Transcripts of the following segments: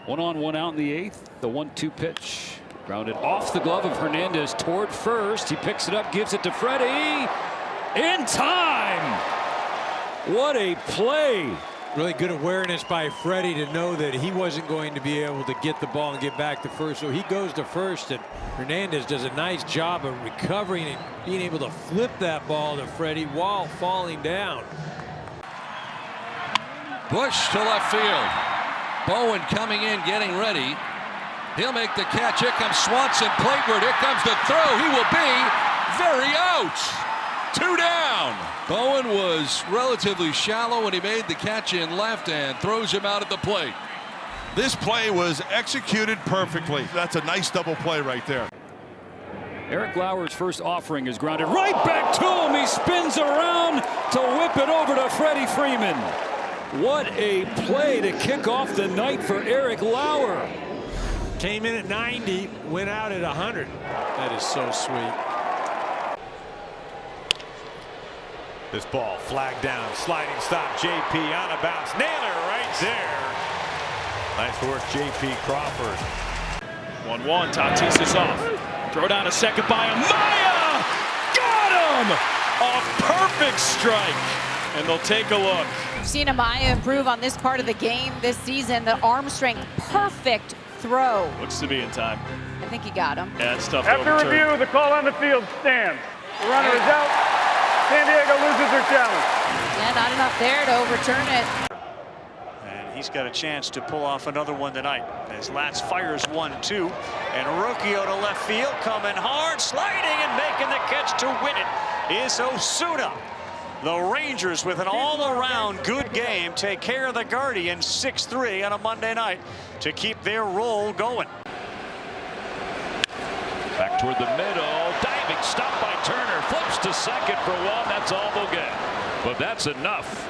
1 on 1 out in the 8th. The 1-2 pitch. Grounded off the glove of Hernandez toward first. He picks it up, gives it to Freddie. In time! What a play! Really good awareness by Freddie to know that he wasn't going to be able to get the ball and get back to first. So he goes to first, and Hernandez does a nice job of recovering and being able to flip that ball to Freddie while falling down. Bush to left field. Bowen coming in, getting ready. He'll make the catch. Here comes Swanson plateward. Here comes the throw. He will be very out. 2 down. Bowen was relatively shallow when he made the catch in left and throws him out at the plate. This play was executed perfectly. That's a nice double play right there. Eric Lauer's first offering is grounded right back to him. He spins around to whip it over to Freddie Freeman. What a play to kick off the night for Eric Lauer. Came in at 90, went out at 100. That is so sweet. This ball flagged down, sliding stop. JP on a bounce. Naylor right there. Nice work, JP Crawford. 1-1. Tatis is off. Throw down a second by him. Maya! Got him! A perfect strike. And they'll take a look. We've seen Amaya improve on this part of the game this season. The arm strength, perfect throw. Looks to be in time. I think he got him. Yeah, it's tough. After review, the call on the field stands. The runner is out. San Diego loses their challenge. Yeah, not enough there to overturn it. And he's got a chance to pull off another one tonight as Latz fires 1-2, and Rocchio to left field, coming hard, sliding and making the catch to win it is Osuna. The Rangers, with an all-around good game, take care of the Guardians 6-3 on a Monday night to keep their roll going. Back toward the middle, diving stop by Turner, flips to second for 1. That's all they'll get, but that's enough.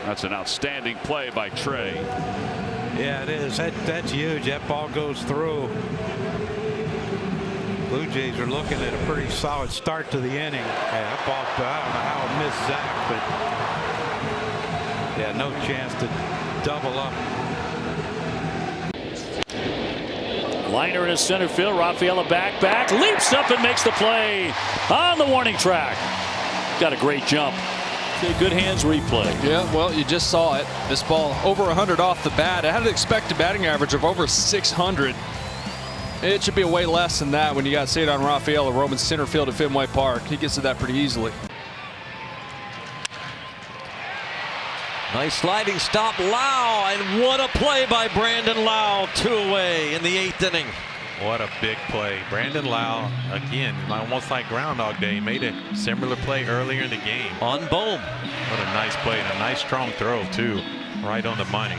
That's an outstanding play by Trey. Yeah, it is. That's huge. That ball goes through. Blue Jays are looking at a pretty solid start to the inning. Yeah, that ball, I don't know how it missed Zach, but yeah, no chance to double up. Liner in his center field. Rafaela back, leaps up and makes the play on the warning track. Got a great jump. Good hands replay. Yeah, well, you just saw it. This ball over 100 off the bat. It had an expected batting average of over 600. It should be a way less than that when you got Cedar Rafaela roaming center field at Fenway Park. He gets to that pretty easily. Nice sliding stop, Lau, and what a play by Brandon Lau. 2 away in the 8th inning. What a big play. Brandon Lau, again, almost like Groundhog Day, made a similar play earlier in the game. On Bohm. What a nice play and a nice strong throw, too. Right on the money.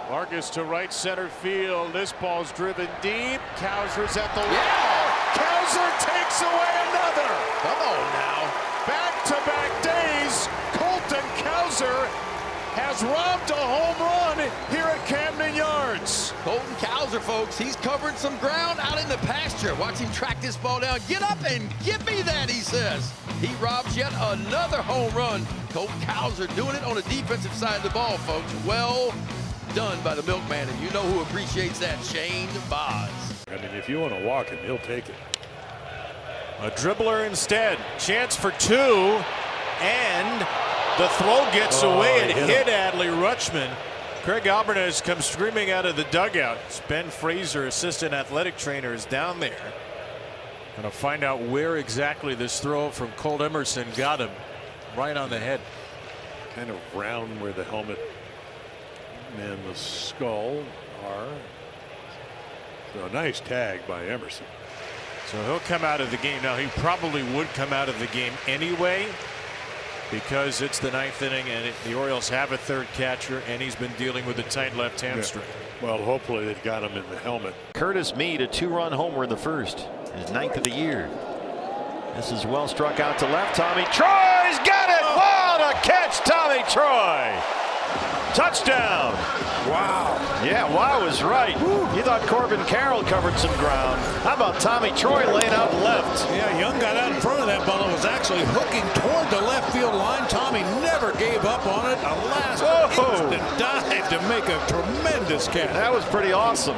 Vargas to right center field. This ball's driven deep. Cowser's at the wall. Cowser takes away another. Come on now. Back-to-back days. Colton Cowser has robbed a home run here at Camden Yards. Colton Cowser, folks, he's covering some ground out in the pasture. Watch him track this ball down. Get up and give me that, he says. He robs yet another home run. Colton Cowser doing it on the defensive side of the ball, folks. Well done by the milkman, and you know who appreciates that, Shane Baz. I mean, if you want to walk him, he'll take it. A dribbler instead. Chance for 2, and the throw gets away and hit Adley Rutschman. Craig Alvarez comes screaming out of the dugout. Ben Fraser, assistant athletic trainer, is down there. Gonna find out where exactly this throw from Colt Emerson got him. Right on the head. Kind of round where the helmet and the skull are. So a nice tag by Emerson. So he'll come out of the game. Now, he probably would come out of the game anyway, because it's the 9th inning and the Orioles have a third catcher, and he's been dealing with a tight left hamstring. Yeah. Well, hopefully they've got him in the helmet. Curtis Mead, a 2-run homer in the first, his 9th of the year. This is well struck out to left. Tommy Troy's got it. What a catch, Tommy Troy. Touchdown. Wow. Yeah, wow is right. You thought Corbin Carroll covered some ground. How about Tommy Troy laying out left? Yeah, Young got out in front of that ball and was actually hooking toward the left field line. Tommy never gave up on it. A last instant dive to make a tremendous catch. That was pretty awesome.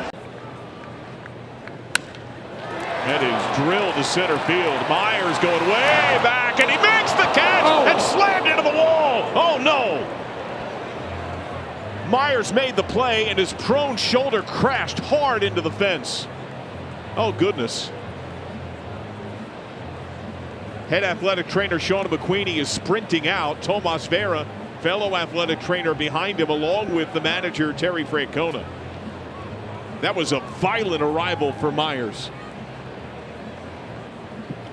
That is drilled to center field. Myers going way back, and he makes the catch and slammed into the wall. Oh, no. Myers made the play, and his prone shoulder crashed hard into the fence. Oh, goodness. Head athletic trainer Sean McQueenie is sprinting out. Tomas Vera, fellow athletic trainer, behind him, along with the manager, Terry Francona. That was a violent arrival for Myers.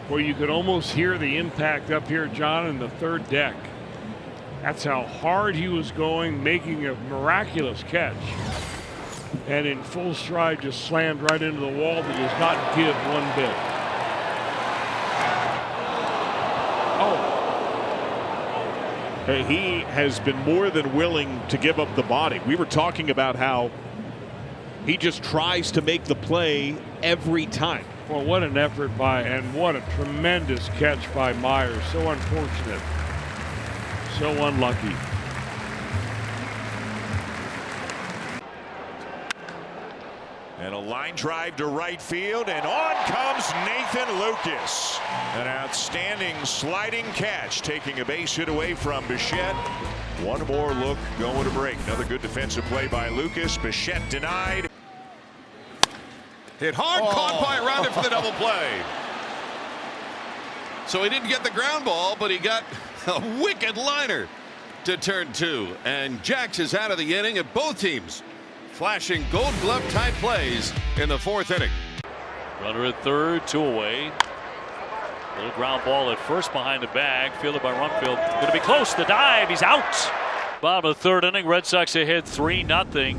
Where you could almost hear the impact up here, John, in the third deck. That's how hard he was going, making a miraculous catch. And in full stride, just slammed right into the wall that does not give one bit. Oh. Hey, he has been more than willing to give up the body. We were talking about how he just tries to make the play every time. Well, what an effort by, and what a tremendous catch by Myers. So unfortunate. So unlucky. And a line drive to right field, and on comes Nathan Lucas. An outstanding sliding catch, taking a base hit away from Bichette. One more look going to break. Another good defensive play by Lucas. Bichette denied. Hit hard, caught by Rounder for the double play. So he didn't get the ground ball, but he got a wicked liner to turn two. And Jax is out of the inning, and both teams flashing gold glove type plays in the fourth inning. Runner at third, 2 away. Little ground ball at first behind the bag, fielded by Rumfield. Going to be close. The dive. He's out. Bottom of the third inning. Red Sox ahead 3-0.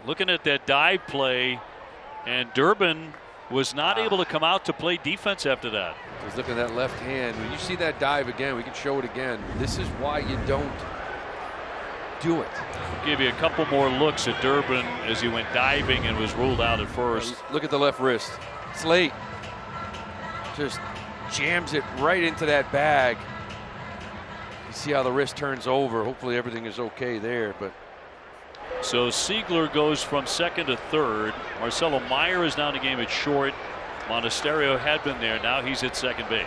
Looking at that dive play, and Durbin was not able to come out to play defense after that. Just look at that left hand. When you see that dive again, we can show it again. This is why you don't do it. Give you a couple more looks at Durbin as he went diving and was ruled out at first. Look at the left wrist. It's late. Just jams it right into that bag. You see how the wrist turns over. Hopefully everything is okay there. But so Siegler goes from second to third. Marcelo Meyer is now in the game at short. Monasterio had been there. Now he's at second base.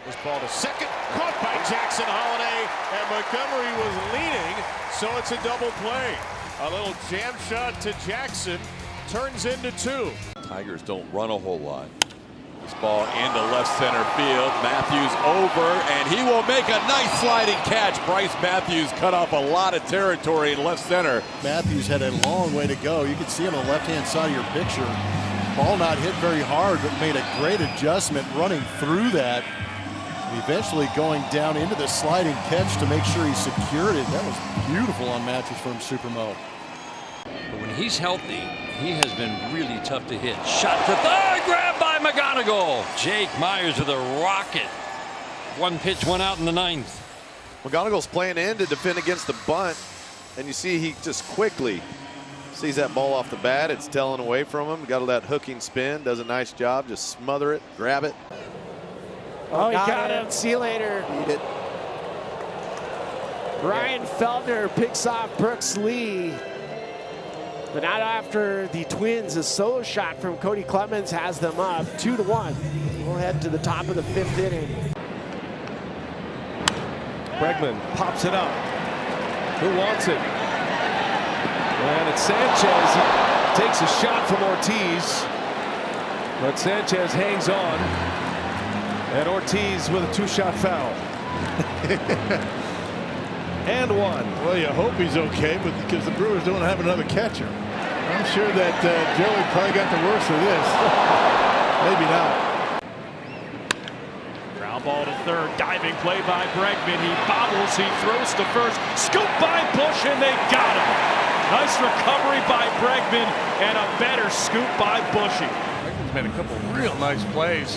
This ball to second, caught by Jackson Holiday, and Montgomery was leading, so it's a double play. A little jam shot to Jackson turns into two. Tigers don't run a whole lot. This ball into left center field. Matthews over, and he will make a nice sliding catch. Bryce Matthews cut off a lot of territory in left center. Matthews had a long way to go. You can see him on the left-hand side of your picture. Ball not hit very hard, but made a great adjustment running through that. Eventually going down into the sliding catch to make sure he secured it. That was beautiful on Matthews from Supermo. But when he's healthy, he has been really tough to hit. Shot to third, grabbed by McGonigal. Jake Myers with a rocket. One pitch, one out in the ninth. McGonigal's playing in to defend against the bunt, and you see he just quickly sees that ball off the bat. It's telling away from him. Got that hooking spin, does a nice job. Just smother it, grab it. Oh, he got him. See you later. Eat it. Ryan Feltner picks off Brooks Lee. But not after the Twins. A solo shot from Cody Clemens has them up 2-1. We'll head to the top of the fifth inning. Bregman pops it up. Who wants it? And it's Sanchez. He takes a shot from Ortiz. But Sanchez hangs on. And Ortiz with a two-shot foul. And one. Well, you hope he's okay, but because the Brewers don't have another catcher. I'm sure that Joey probably got the worst of this. Maybe not. Ground ball to third. Diving play by Bregman. He bobbles. He throws to first. Scoop by Bush, and they got him. Nice recovery by Bregman, and a better scoop by Bushy. Bregman's made a couple real nice plays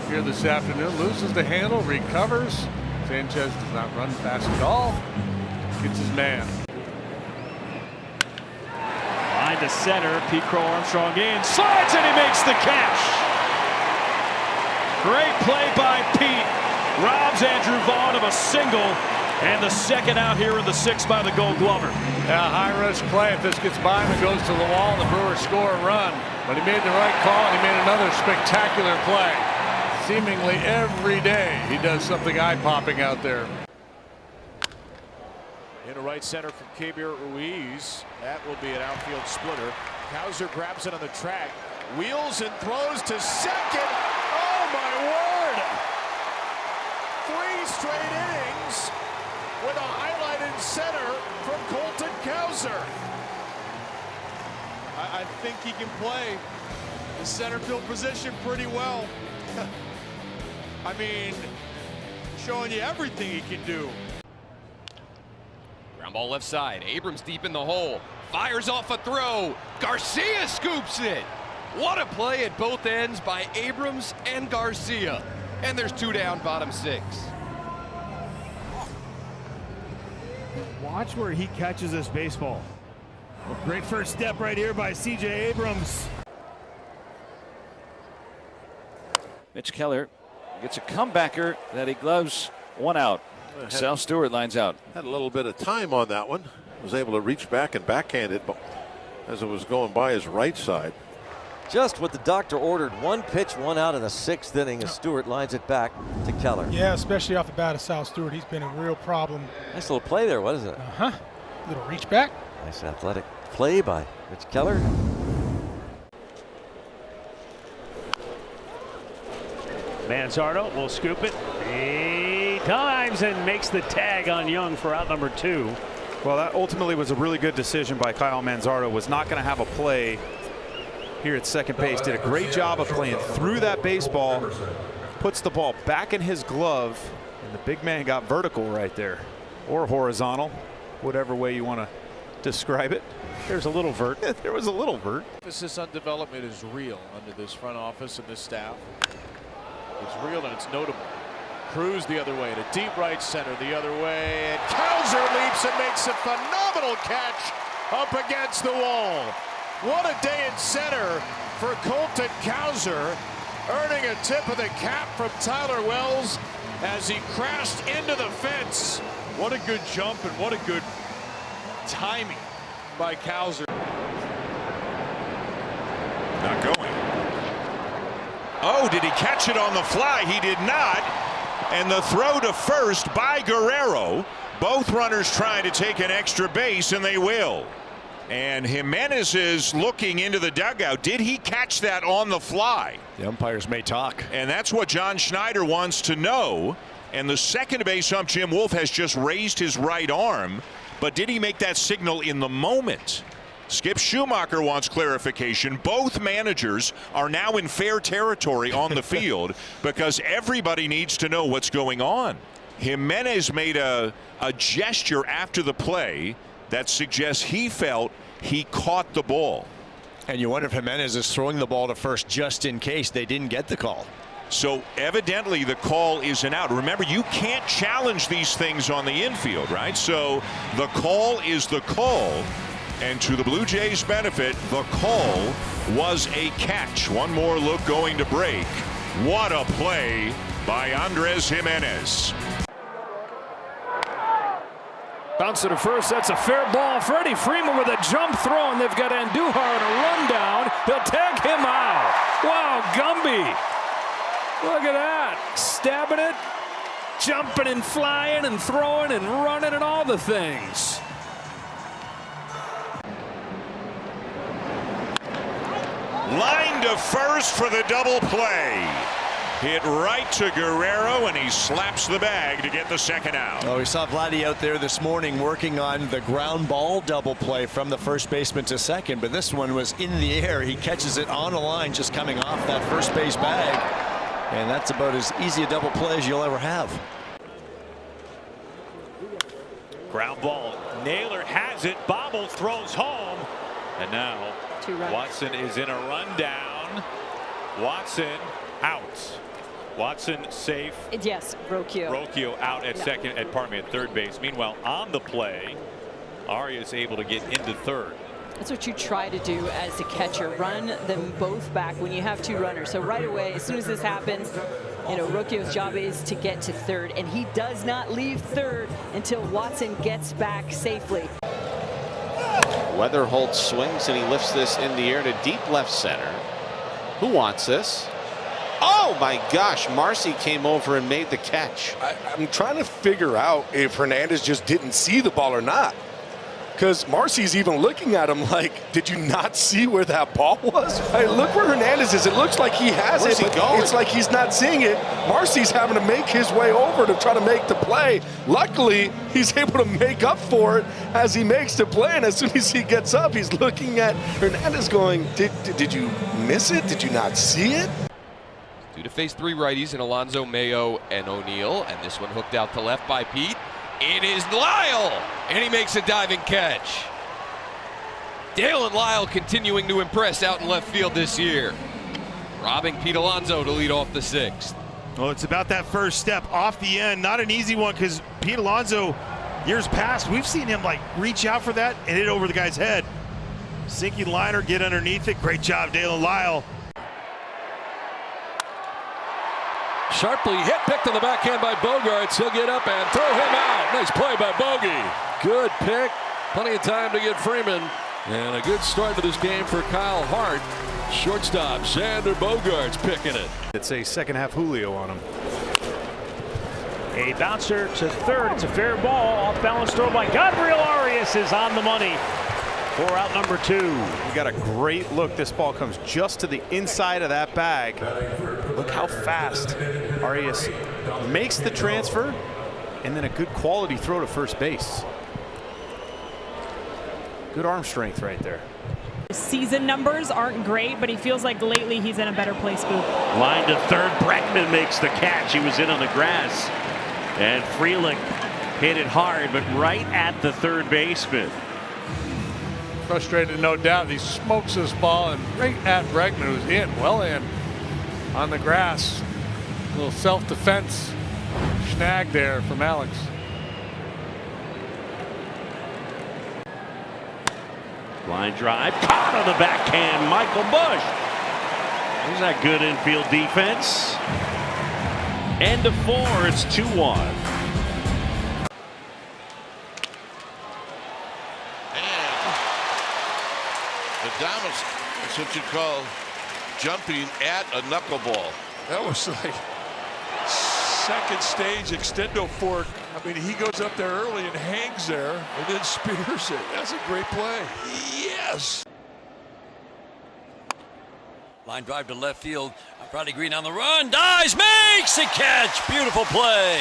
here this afternoon. Loses the handle, recovers. Sanchez does not run fast at all. Gets his man. Line to center. Pete Crow Armstrong in. Slides and he makes the catch. Great play by Pete. Robs Andrew Vaughn of a single. And the second out here in the 6th by the Gold Glover. Yeah, high-risk play. If this gets by him, it goes to the wall, and the Brewers score a run. But he made the right call, and he made another spectacular play. Seemingly every day he does something eye-popping out there. Into right center from Keibert Ruiz. That will be an outfield splitter. Cowser grabs it on the track. Wheels and throws to second. Oh, my word! 3 straight innings with a highlight in center from Colton Cowser. I think he can play the center field position pretty well. I mean, showing you everything he can do. Ground ball left side. Abrams deep in the hole. Fires off a throw. Garcia scoops it. What a play at both ends by Abrams and Garcia. And there's 2 down, bottom 6. Watch where he catches this baseball. A great first step right here by C.J. Abrams. Mitch Keller gets a comebacker that he gloves 1 out. Sal Stewart lines out. Had a little bit of time on that one. Was able to reach back and backhand it as it was going by his right side. Just what the doctor ordered. 1 pitch, 1 out in the 6th inning as Stewart lines it back to Keller. Yeah, especially off the bat of Sal Stewart. He's been a real problem. Nice little play there, wasn't it? Little reach back. Nice athletic play by Mitch Keller. Manzardo will scoop it 8 times and makes the tag on Young for out number 2. Well, that ultimately was a really good decision by Kyle Manzardo. Was not going to have a play here at second base. Did a great job of playing through that baseball. Puts the ball back in his glove, and the big man got vertical right there, or horizontal, whatever way you want to describe it. There's a little vert. There was a little vert. Emphasis on development is real under this front office and this staff. It's real and it's notable. Cruz the other way to deep right center the other way, and Cowser leaps and makes a phenomenal catch up against the wall. What a day in center for Colton Cowser, earning a tip of the cap from Tyler Wells as he crashed into the fence. What a good jump and what a good timing by Cowser. Not going. Oh, did he catch it on the fly? He did not. And the throw to first by Guerrero. Both runners trying to take an extra base, and they will. And Jimenez is looking into the dugout. Did he catch that on the fly? The umpires may talk. And that's what John Schneider wants to know. And the second base ump, Jim Wolf, has just raised his right arm. But did he make that signal in the moment? Skip Schumacher wants clarification. Both managers are now in fair territory on the field because everybody needs to know what's going on. Jimenez made a gesture after the play that suggests he felt he caught the ball. And you wonder if Jimenez is throwing the ball to first just in case they didn't get the call. So evidently the call isn't out. Remember, you can't challenge these things on the infield, right? So the call is the call. And to the Blue Jays' benefit, the call was a catch. One more look going to break. What a play by Andres Jimenez. Bounce to the first. That's a fair ball. Freddie Freeman with a jump throw, and they've got Andujar on a rundown. They'll tag him out. Wow, Gumby. Look at that. Stabbing it, jumping and flying and throwing and running and all the things. Line to first for the double play. Hit right to Guerrero, and he slaps the bag to get the second out. Oh, we saw Vladdy out there this morning working on the ground ball double play from the first baseman to second, but this one was in the air. He catches it on a line just coming off that first base bag, and that's about as easy a double play as you'll ever have. Ground ball. Naylor has it. Bobble throws home. And now Watson is in a rundown. Watson out. Watson safe. Yes, Rocchio. Rocchio out at at third base. Meanwhile, on the play, Arias able to get into third. That's what you try to do as a catcher, run them both back when you have two runners. So right away, as soon as this happens, you know, Rocchio's job is to get to third, and he does not leave third until Watson gets back safely. Weatherholt swings and he lifts this in the air to deep left center. Who wants this? Oh my gosh, Marcy came over and made the catch. I'm trying to figure out if Hernandez just didn't see the ball or not. Because Marcy's even looking at him like, did you not see where that ball was? Hey, look where Hernandez is. It looks like he has Where's it, he going? It's like he's not seeing it. Marcy's having to make his way over to try to make the play. Luckily, he's able to make up for it as he makes the play. And as soon as he gets up, he's looking at Hernandez going, did you miss it? Did you not see it? Due to face three righties in Alonso, Mayo, and O'Neill. And this one hooked out to left by Pete. It is Lyle, and he makes a diving catch. Dalen Lyle continuing to impress out in left field this year, robbing Pete Alonso to lead off the sixth. Well, it's about that first step off the end. Not an easy one because Pete Alonso, years past, we've seen him like reach out for that and hit over the guy's head. Sinking liner, get underneath it. Great job, Dalen Lyle. Sharply hit, picked on the backhand by Bogarts. He'll get up and throw him out. Nice play by Bogey. Good pick. Plenty of time to get Freeman. And a good start to this game for Kyle Hart. Shortstop Xander Bogarts picking it. It's a second half Julio on him. A bouncer to third. It's a fair ball. Off balance throw by Gabriel Arias is on the money for out number 2. We got a great look. This ball comes just to the inside of that bag. Look how fast Arias makes the transfer, and then a good quality throw to first base. Good arm strength right there. Season numbers aren't great, but he feels like lately he's in a better place, Booth. Line to third. Breckman makes the catch. He was in on the grass. And Frelick hit it hard, but right at the third baseman. Frustrated, no doubt. He smokes this ball and right at Bregman, who's in, well in, on the grass. A little self-defense snag there from Alex. Line drive, caught on the backhand, Michael Bush. There's that good infield defense. End of 4, it's 2-1. Adames is what you call jumping at a knuckleball. That was like second stage extendo fork. I mean, he goes up there early and hangs there and then spears it. That's a great play. Yes. Line drive to left field. Brodie Green on the run. Dives, makes the catch. Beautiful play.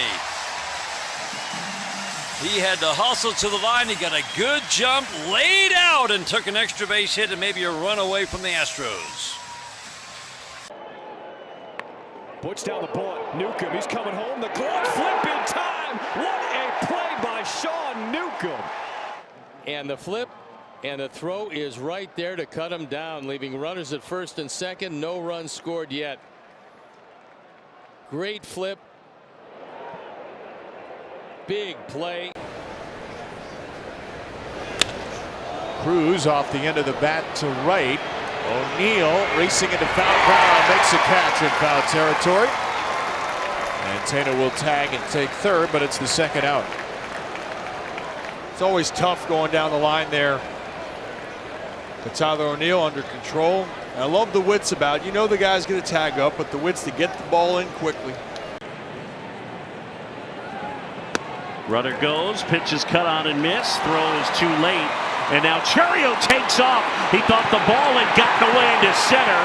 He had to hustle to the line. He got a good jump, laid out, and took an extra base hit and maybe a run away from the Astros. Puts down the bunt. Newcomb, he's coming home. The glove flip in time. What a play by Sean Newcomb. And the flip and the throw is right there to cut him down, leaving runners at first and second. No runs scored yet. Great flip. Big play. Cruz off the end of the bat to right. O'Neill racing into foul ground, makes a catch in foul territory. And Tena will tag and take third, but it's the second out. It's always tough going down the line there. But Tyler O'Neill under control. And I love the wits about it. You know the guy's going to tag up, but the wits to get the ball in quickly. Runner goes, pitch is cut on and missed, throw is too late, and now Churio takes off. He thought the ball had gotten away into center,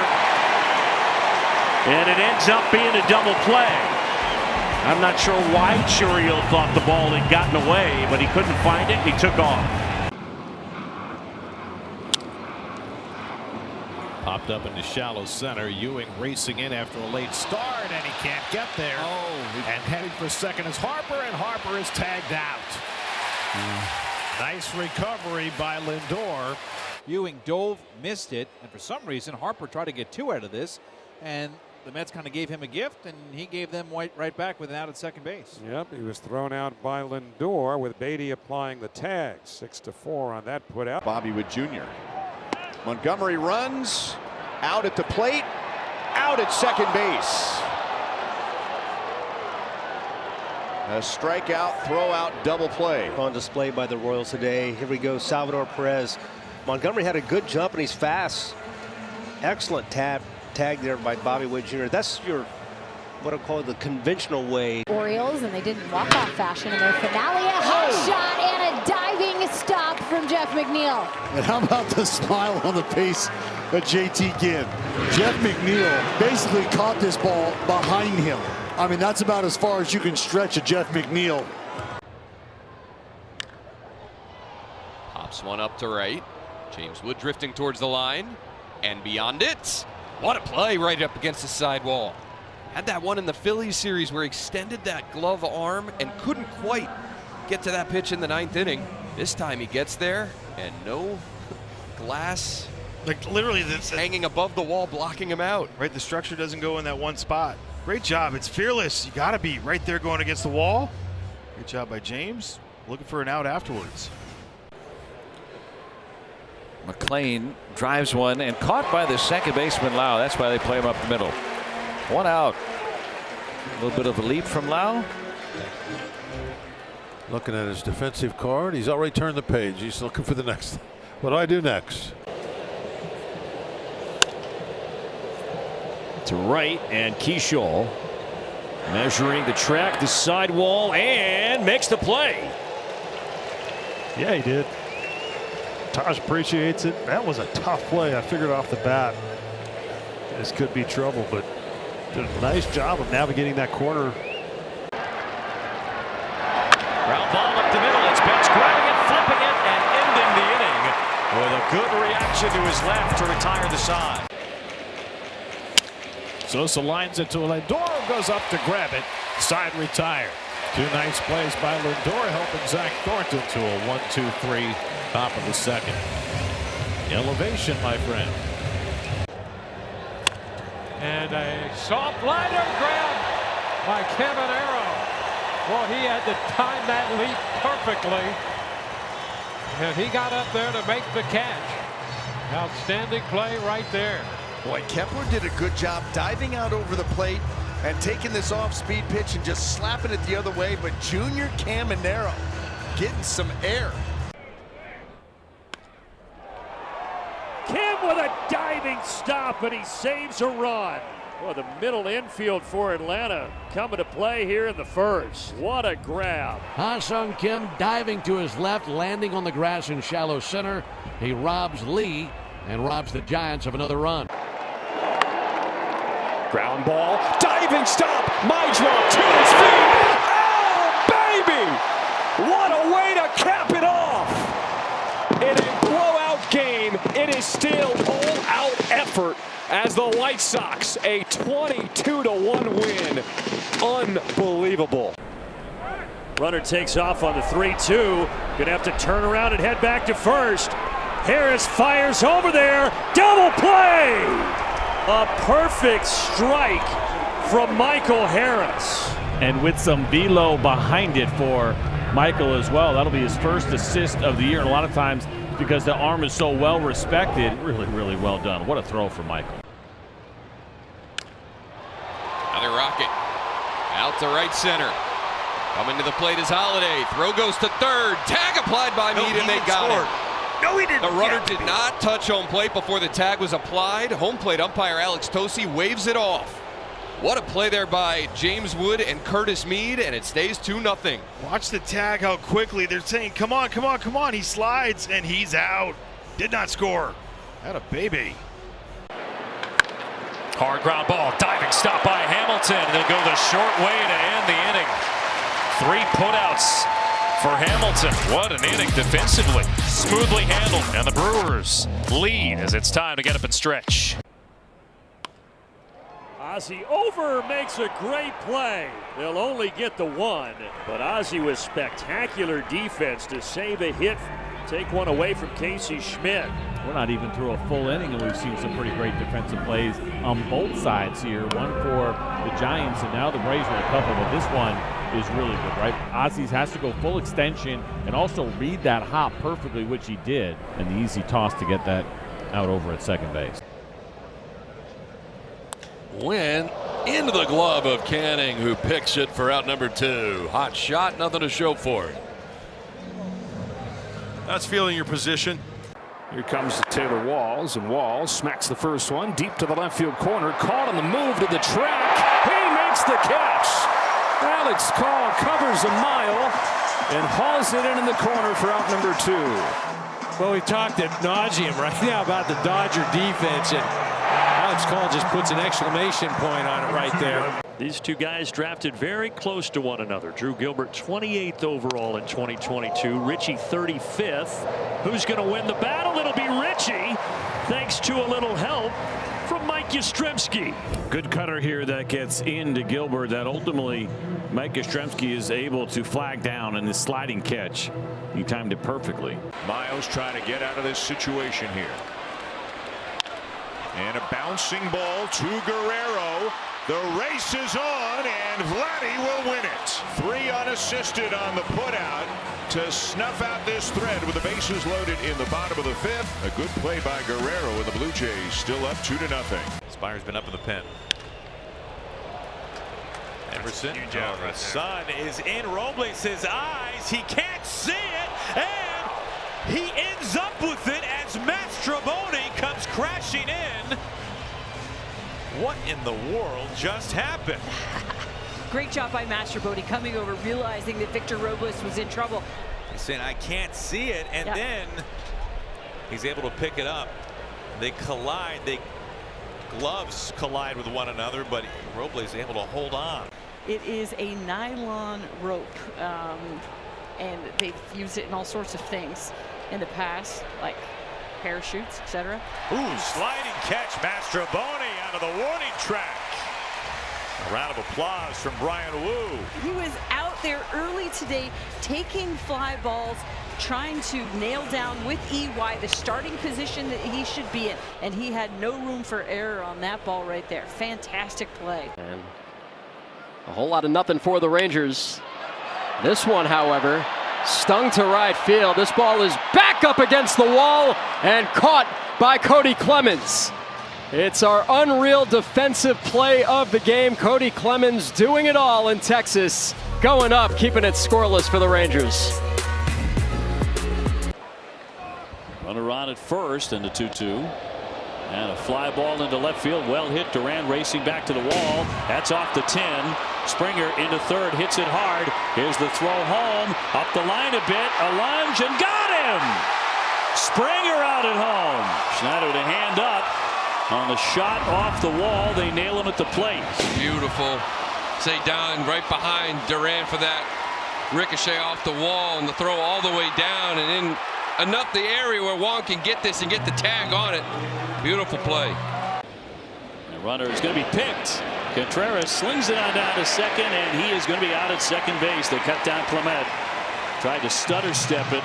and it ends up being a double play. I'm not sure why Churio thought the ball had gotten away, but he couldn't find it, and he took off. Popped up into shallow center. Ewing racing in after a late start, and he can't get there. And heading for second is Harper, and Harper is tagged out. Nice recovery by Lindor. Ewing dove, missed it, and for some reason Harper tried to get 2 out of this, and the Mets kind of gave him a gift, and he gave them right back with an out at second base. Yep, he was thrown out by Lindor with Beatty applying the tag. 6-4 on that put out. Bobby Wood Jr. Montgomery runs out at the plate, out at second base. A strikeout, throw out, double play. On display by the Royals today. Here we go, Salvador Perez. Montgomery had a good jump and he's fast. Excellent tag there by Bobby Wood Jr. That's your, what I call the conventional way. Orioles, and they didn't walk off fashion in their finale. A hot shot and a diving stop from Jeff McNeil. And how about the smile on the face of JT Ginn? Jeff McNeil basically caught this ball behind him. I mean, that's about as far as you can stretch a Jeff McNeil. Pops one up to right. James Wood drifting towards the line and beyond it. What a play right up against the sidewall. Had that one in the Phillies series where he extended that glove arm and couldn't quite get to that pitch in the 9th inning. This time he gets there and no glass, like literally this hanging above the wall blocking him out. Right, the structure doesn't go in that one spot. Great job. It's fearless. You got to be right there going against the wall. Great job by James. Looking for an out afterwards. McLean drives one and caught by the second baseman Lau. That's why they play him up the middle. One out. A little bit of a leap from Lau. Looking at his defensive card. He's already turned the page. He's looking for the next. What do I do next? To right, and Keyshaw measuring the track, the sidewall, and makes the play. Yeah, he did. Taj appreciates it. That was a tough play. I figured off the bat this could be trouble, but did a nice job of navigating that corner. Ground ball up the middle. It's Betts grabbing it, flipping it, and ending the inning with a good reaction to his left to retire the side. Sosa lines it to Lindor, goes up to grab it. Side retired. Two nice plays by Lindor, helping Zach Thornton to a 1-2-3 top of the second. Elevation, my friend. And a soft liner grab by Kevin Arrow. Well, he had to time that leap perfectly. And he got up there to make the catch. Outstanding play right there. Boy, Kepler did a good job diving out over the plate and taking this off-speed pitch and just slapping it the other way. But Junior Caminero getting some air. Kim with a diving stop, and he saves a run. Well, the middle infield for Atlanta coming to play here in the first. What a grab. Ha-Sung Kim diving to his left, landing on the grass in shallow center. He robs Lee and robs the Giants of another run. Ground ball, diving stop, Majdrow to his feet. Oh, baby! What a way to cap it off! In a blowout game, it is still all-out effort as the White Sox, a 22-1 win. Unbelievable. Runner takes off on the 3-2. Gonna have to turn around and head back to first. Harris fires over there. Double play! A perfect strike from Michael Harris. And with some velo behind it for Michael as well. That'll be his first assist of the year. And a lot of times, because the arm is so well respected, really, really well done. What a throw for Michael. Another rocket out to right center. Coming to the plate is Holiday. Throw goes to third. Tag applied by Meade, and they got it. No, he didn't. The runner did not touch home plate before the tag was applied. Home plate umpire Alex Tosi waves it off. What a play there by James Wood and Curtis Meade, and it stays 2-0. Watch the tag, how quickly they're saying, come on, come on, come on. He slides, and he's out. Did not score. Had a baby. Hard ground ball, diving stop by Hamilton. They'll go the short way to end the inning. 3 putouts for Hamilton. What an inning defensively. Smoothly handled, and the Brewers lead as it's time to get up and stretch. Ozzie over makes a great play. They'll only get the one, but Ozzie with spectacular defense to save a hit, take one away from Casey Schmidt. We're not even through a full inning, and we've seen some pretty great defensive plays on both sides here. One for the Giants, and now the Braves with a couple, but this one is really good, right? Ozzie has to go full extension and also read that hop perfectly, which he did, and the easy toss to get that out over at second base. Went into the glove of Canning, who picks it for out number 2. Hot shot, nothing to show for it. That's feeling your position. Here comes Taylor Walls, and Walls smacks the first one deep to the left field corner. Caught on the move to the track. He makes the catch. Alex Call covers a mile and hauls it in the corner for out number 2. Well, we talked ad nauseum right now about the Dodger defense, and Alex Call just puts an exclamation point on it right there. These two guys drafted very close to one another. Drew Gilbert 28th overall in 2022. Richie 35th. Who's going to win the battle? It'll be Richie, thanks to a little help from Mike Yastrzemski. Good cutter here that gets into Gilbert that ultimately Mike Yastrzemski is able to flag down in this sliding catch. He timed it perfectly. Miles trying to get out of this situation here. And a bouncing ball to Guerrero. The race is on, and Vladdy will win it. 3 unassisted on the putout to snuff out this thread with the bases loaded in the bottom of the 5th. A good play by Guerrero, and the Blue Jays still up 2-0. Spires been up in the pen. Emerson. The sun is in Robles' eyes. He can't see it, and he ends up with it as Mastroboni comes crashing in. What in the world just happened? Great job by Mastroboni coming over, realizing that Victor Robles was in trouble. He's saying, I can't see it, and then he's able to pick it up. They collide. Gloves collide with one another, but Robles is able to hold on. It is a nylon rope, and they've used it in all sorts of things in the past, like parachutes, etc. Ooh, sliding catch, Mastroboni out of the warning track. A round of applause from Brian Wu. He was out there early today taking fly balls, trying to nail down with EY the starting position that he should be in, and he had no room for error on that ball right there. Fantastic play. And a whole lot of nothing for the Rangers. This one, however, stung to right field. This ball is back up against the wall and caught by Cody Clemens. It's our unreal defensive play of the game. Cody Clemens doing it all in Texas. Going up, keeping it scoreless for the Rangers. Runner on at first, and the 2-2. And a fly ball into left field. Well hit. Duran racing back to the wall. That's off the 10. Springer into third. Hits it hard. Here's the throw home. Up the line a bit. A lunge, and got him! Springer out at home. Schneider to hand up. On the shot off the wall, they nail him at the plate. Beautiful. Say down right behind Duran for that ricochet off the wall, and the throw all the way down and in enough the area where Wong can get this and get the tag on it. Beautiful play. The runner is going to be picked. Contreras slings it on down to second, and he is going to be out at second base. They cut down Clement. Tried to stutter step it,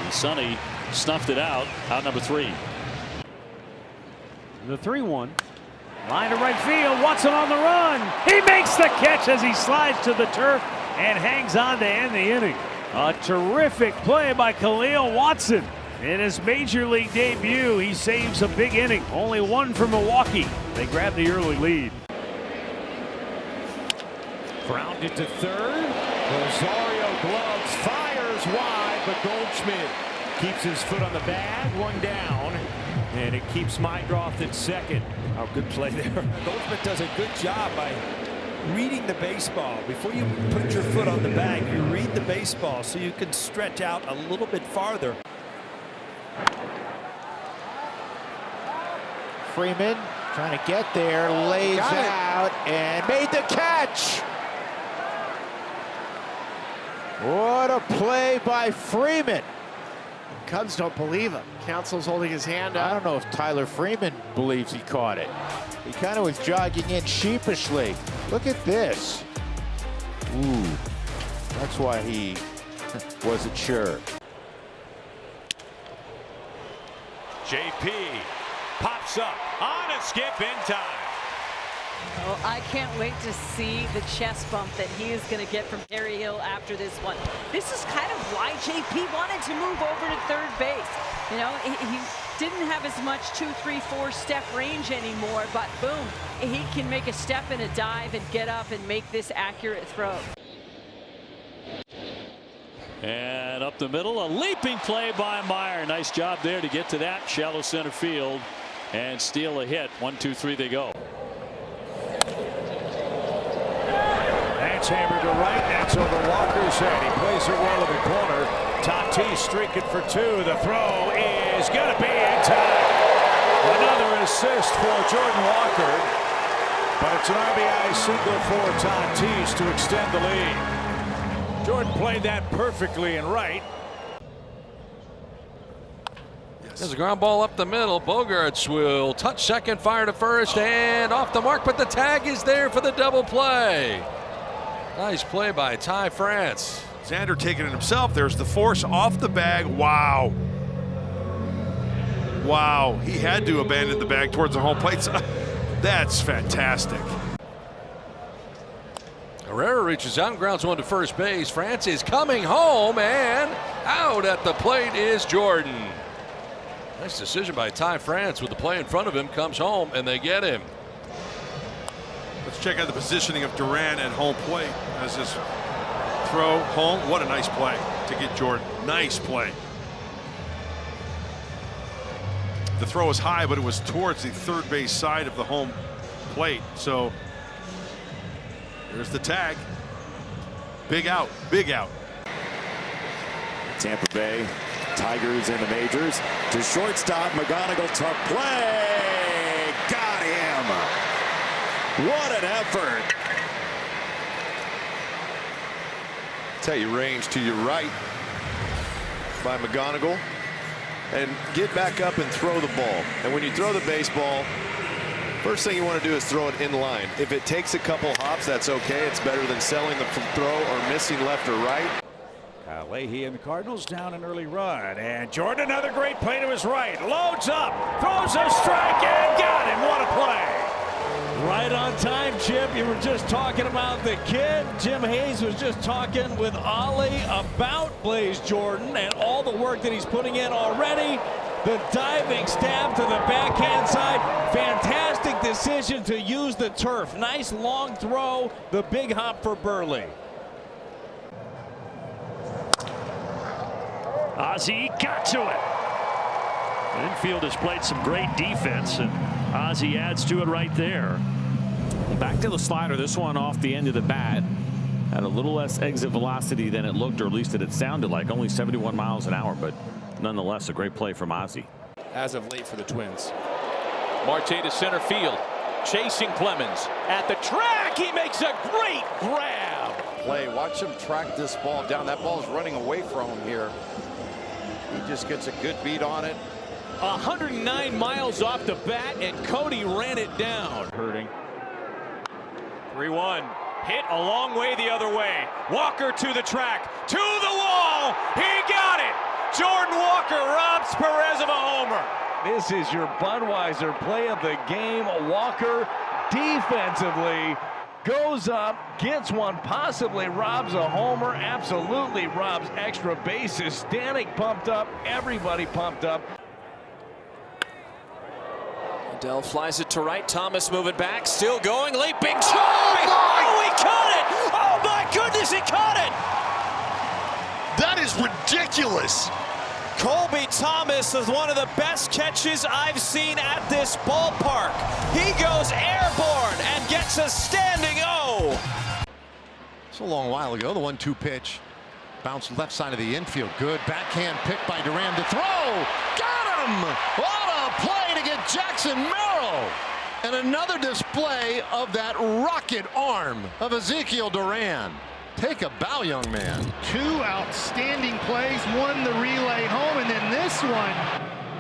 and Sonny snuffed it out. Out number 3. The 3-1. Line to right field. Watson on the run. He makes the catch as he slides to the turf and hangs on to end the inning. A terrific play by Khalil Watson. In his major league debut, he saves a big inning. Only one for Milwaukee. They grab the early lead. Grounded to third. Rosario gloves, fires wide, but Goldschmidt keeps his foot on the bag. One down, and it keeps Meindroth at second. Oh, good play there. Goldschmidt does a good job by reading the baseball. Before you put your foot on the bag, you read the baseball so you can stretch out a little bit farther. Freeman trying to get there, lays out, and made the catch. What a play by Freeman. Cubs don't believe him. Council's holding his hand up. I don't know if Tyler Freeman believes he caught it. He kind of was jogging in sheepishly. Look at this. Ooh, that's why he wasn't sure. JP pops up on a skip in time. Oh, I can't wait to see the chest bump that he is going to get from Harry Hill after this one. This is kind of why JP wanted to move over to third base. You know, he didn't have as much 2, 3, 4 step range anymore, but boom, he can make a step and a dive and get up and make this accurate throw. And up the middle, a leaping play by Meyer. Nice job there to get to that shallow center field and steal a hit. 1, 2, 3, they go. That's hammered to right. That's over Walker's head. He plays it well in the corner. Tatis streaking for 2. The throw is going to be in time. Another assist for Jordan Walker. But it's an RBI single for Tatis to extend the lead. Jordan played that perfectly and right. There's a ground ball up the middle. Bogaerts will touch second, fire to first, and off the mark, but the tag is there for the double play. Nice play by Ty France. Xander taking it himself. There's the force off the bag. Wow. Wow. He had to abandon the bag towards the home plate. That's fantastic. Herrera reaches out and grounds one to first base. France is coming home, and out at the plate is Jordan. Nice decision by Ty France with the play in front of him. Comes home, and they get him. Let's check out the positioning of Duran at home plate as this throw home. What a nice play to get Jordan. Nice play. The throw was high, but it was towards the third base side of the home plate. So there's the tag. Big out, big out. Tampa Bay Tigers in the majors. To shortstop, McGonigal, tough play. Got him. What an effort. Tell you, range to your right by McGonigal. And get back up and throw the ball. And when you throw the baseball, first thing you want to do is throw it in line. If it takes a couple hops, that's okay. It's better than selling the throw or missing left or right. Kyle Leahy and the Cardinals down an early run. And Jordan, another great play to his right. Loads up, throws a strike, and got him. What a play. Right on time, Chip. You were just talking about the kid. Jim Hayes was just talking with Ollie about Blaze Jordan and all the work that he's putting in already. The diving stab to the backhand side. Fantastic decision to use the turf. Nice long throw. The big hop for Burley. Ozzie got to it. The infield has played some great defense, and Ozzie adds to it right there. Back to the slider. This one off the end of the bat. Had a little less exit velocity than it looked, or at least it sounded like. Only 71 miles an hour, but nonetheless a great play from Ozzie. As of late for the Twins. Marte to center field. Chasing Clemens. At the track, he makes a great grab. Play. Watch him track this ball down. That ball is running away from him here. He just gets a good beat on it. 109 miles off the bat, and Cody ran it down. Hurting. 3-1. Hit a long way the other way. Walker to the track. To the wall. He got it. Jordan Walker robs Perez of a homer. This is your Budweiser play of the game. Walker defensively goes up, gets one, possibly robs a homer, absolutely robs extra bases. Stanek pumped up, everybody pumped up. Adele flies it to right. Thomas moving back, still going, leaping strike. Oh, he caught it! Oh my goodness, he caught it! That is ridiculous. Colby Thomas is one of the best catches I've seen at this ballpark. He goes airborne and gets a standing O. It's a long while ago. The 1-2 pitch bounced left side of the infield. Good backhand pick by Duran to throw. Got him! What a play to get Jackson Merrill. And another display of that rocket arm of Ezekiel Duran. Take a bow, young man. Two outstanding plays, one the relay home, and then this one,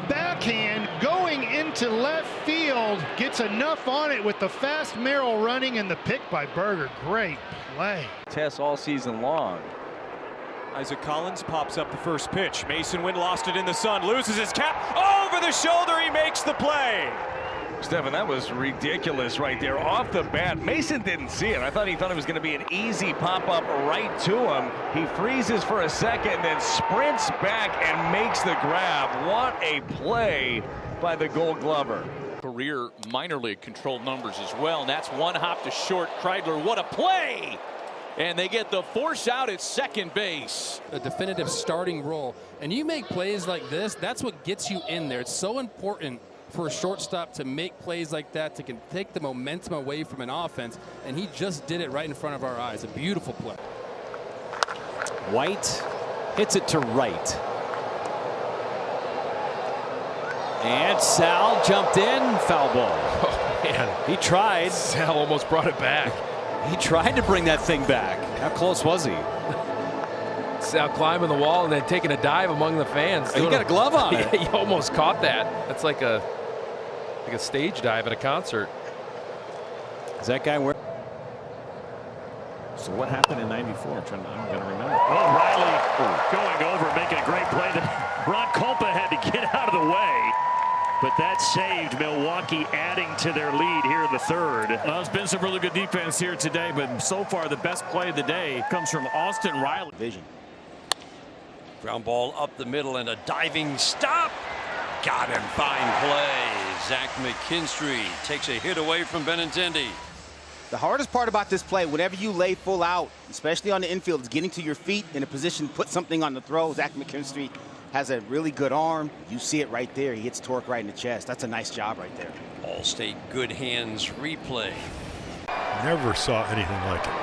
backhand going into left field, gets enough on it with the fast Merrill running and the pick by Berger. Great play. Tests all season long. Isaac Collins pops up the first pitch. Mason Wynn lost it in the sun, loses his cap. Over the shoulder, he makes the play. Stephen, that was ridiculous right there off the bat. Mason didn't see it. I thought he thought it was going to be an easy pop-up right to him. He freezes for a second, then sprints back and makes the grab. What a play by the Gold Glover. Career minor league control numbers as well, and that's one hop to short. Kreidler, what a play! And they get the force out at second base. A definitive starting role. And you make plays like this, that's what gets you in there. It's so important for a shortstop to make plays like that, to can take the momentum away from an offense, and he just did it right in front of our eyes. A beautiful play. White hits it to right. And Sal jumped in, foul ball. Oh, man. He tried. Sal almost brought it back. He tried to bring that thing back. How close was he? Sal climbing the wall and then taking a dive among the fans. He got a glove on it. He almost caught that. That's like a stage dive at a concert. Is that guy wearing? So what happened in '94? I'm going to remember. Oh, Riley going over, making a great play. Ron Kolpa had to get out of the way. But that saved Milwaukee, adding to their lead here in the third. Well, it's been some really good defense here today, but so far the best play of the day comes from Austin Riley. Vision. Ground ball up the middle and a diving stop. Got him. Fine play. Zach McKinstry takes a hit away from Benintendi. The hardest part about this play, whenever you lay full out, especially on the infield, is getting to your feet in a position to put something on the throw. Zach McKinstry has a really good arm. You see it right there. He hits Torque right in the chest. That's a nice job right there. All-State good hands replay. Never saw anything like it.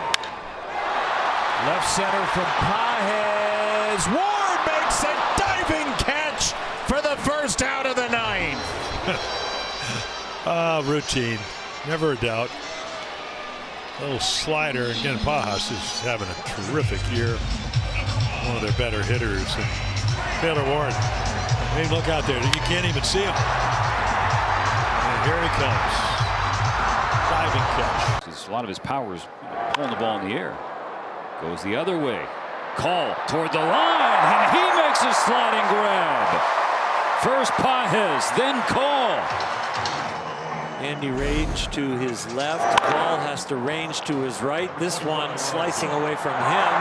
Left center from Pages. Ward makes a diving catch for the first out of the ninth. Routine. Never a doubt. Little slider. Again, Pages is having a terrific year. One of their better hitters. And Taylor Ward. Hey, look out there. You can't even see him. And here he comes. Diving catch. A lot of his power is pulling the ball in the air. Goes the other way. Call toward the line, and he makes a sliding grab. First Pages, then Call. Andy range to his left. Call has to range to his right. This one slicing away from him.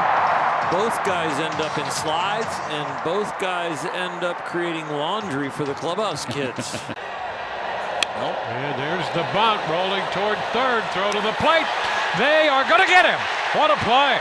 Both guys end up in slides, and both guys end up creating laundry for the clubhouse kids. And there's the bunt rolling toward third. Throw to the plate. They are going to get him. What a play.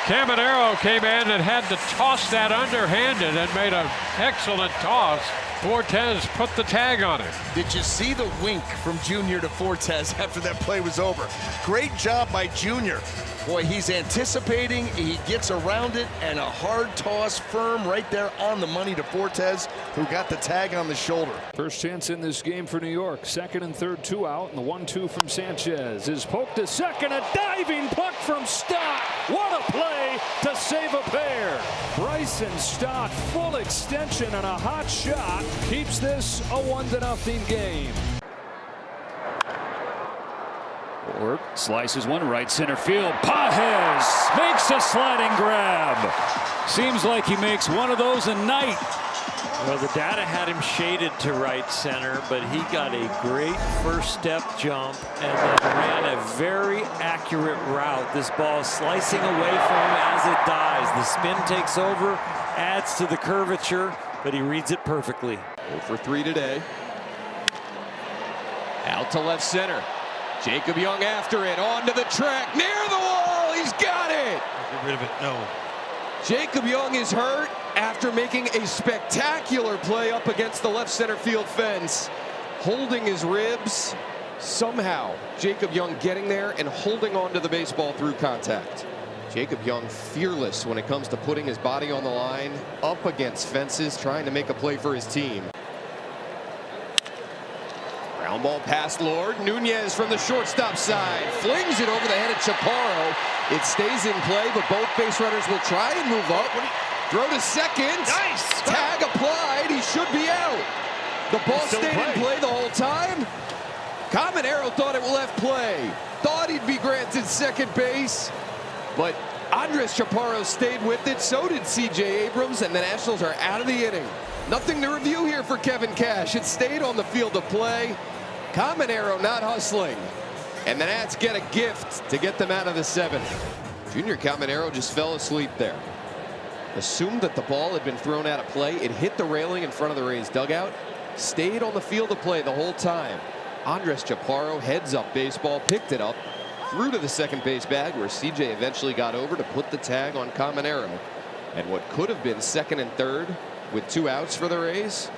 Caminero came in and had to toss that underhanded and made an excellent toss. Fortes put the tag on it. Did you see the wink from Junior to Fortes after that play was over? Great job by Junior. Boy, he's anticipating, he gets around it, and a hard toss firm right there on the money to Fortes, who got the tag on the shoulder. First chance in this game for New York. Second and third, 2 out, and the 1-2 from Sanchez is poked to second. A diving puck from Stott. What a play to save a pair. Bryson Stott, full extension and a hot shot, keeps this a 1-0 game. Or slices one right center field. Pages makes a sliding grab. Seems like he makes one of those a night. Well, the data had him shaded to right center, but he got a great first step jump and then ran a very accurate route. This ball is slicing away from him as it dies. The spin takes over, adds to the curvature, but he reads it perfectly. 0 for 3 today. Out to left center. Jacob Young after it, onto the track, near the wall, he's got it! Get rid of it, no. Jacob Young is hurt after making a spectacular play up against the left center field fence, holding his ribs. Somehow, Jacob Young getting there and holding on to the baseball through contact. Jacob Young fearless when it comes to putting his body on the line, up against fences, trying to make a play for his team. Ground ball past Lord. Nunez from the shortstop side flings it over the head of Chaparro. It stays in play, but both base runners will try and move up. Throw to second. Nice. Tag applied. He should be out. The ball stayed in play the whole time. Caminero thought it left play. Thought he'd be granted second base, but Andres Chaparro stayed with it, so did C.J. Abrams, and the Nationals are out of the inning. Nothing to review here for Kevin Cash. It stayed on the field of play. Caminero not hustling. And the Nats get a gift to get them out of the 7th. Junior Caminero just fell asleep there. Assumed that the ball had been thrown out of play. It hit the railing in front of the Rays dugout. Stayed on the field of play the whole time. Andres Chaparro heads up baseball, picked it up, threw to the second base bag where CJ eventually got over to put the tag on Caminero. And what could have been second and third with 2 outs for the Rays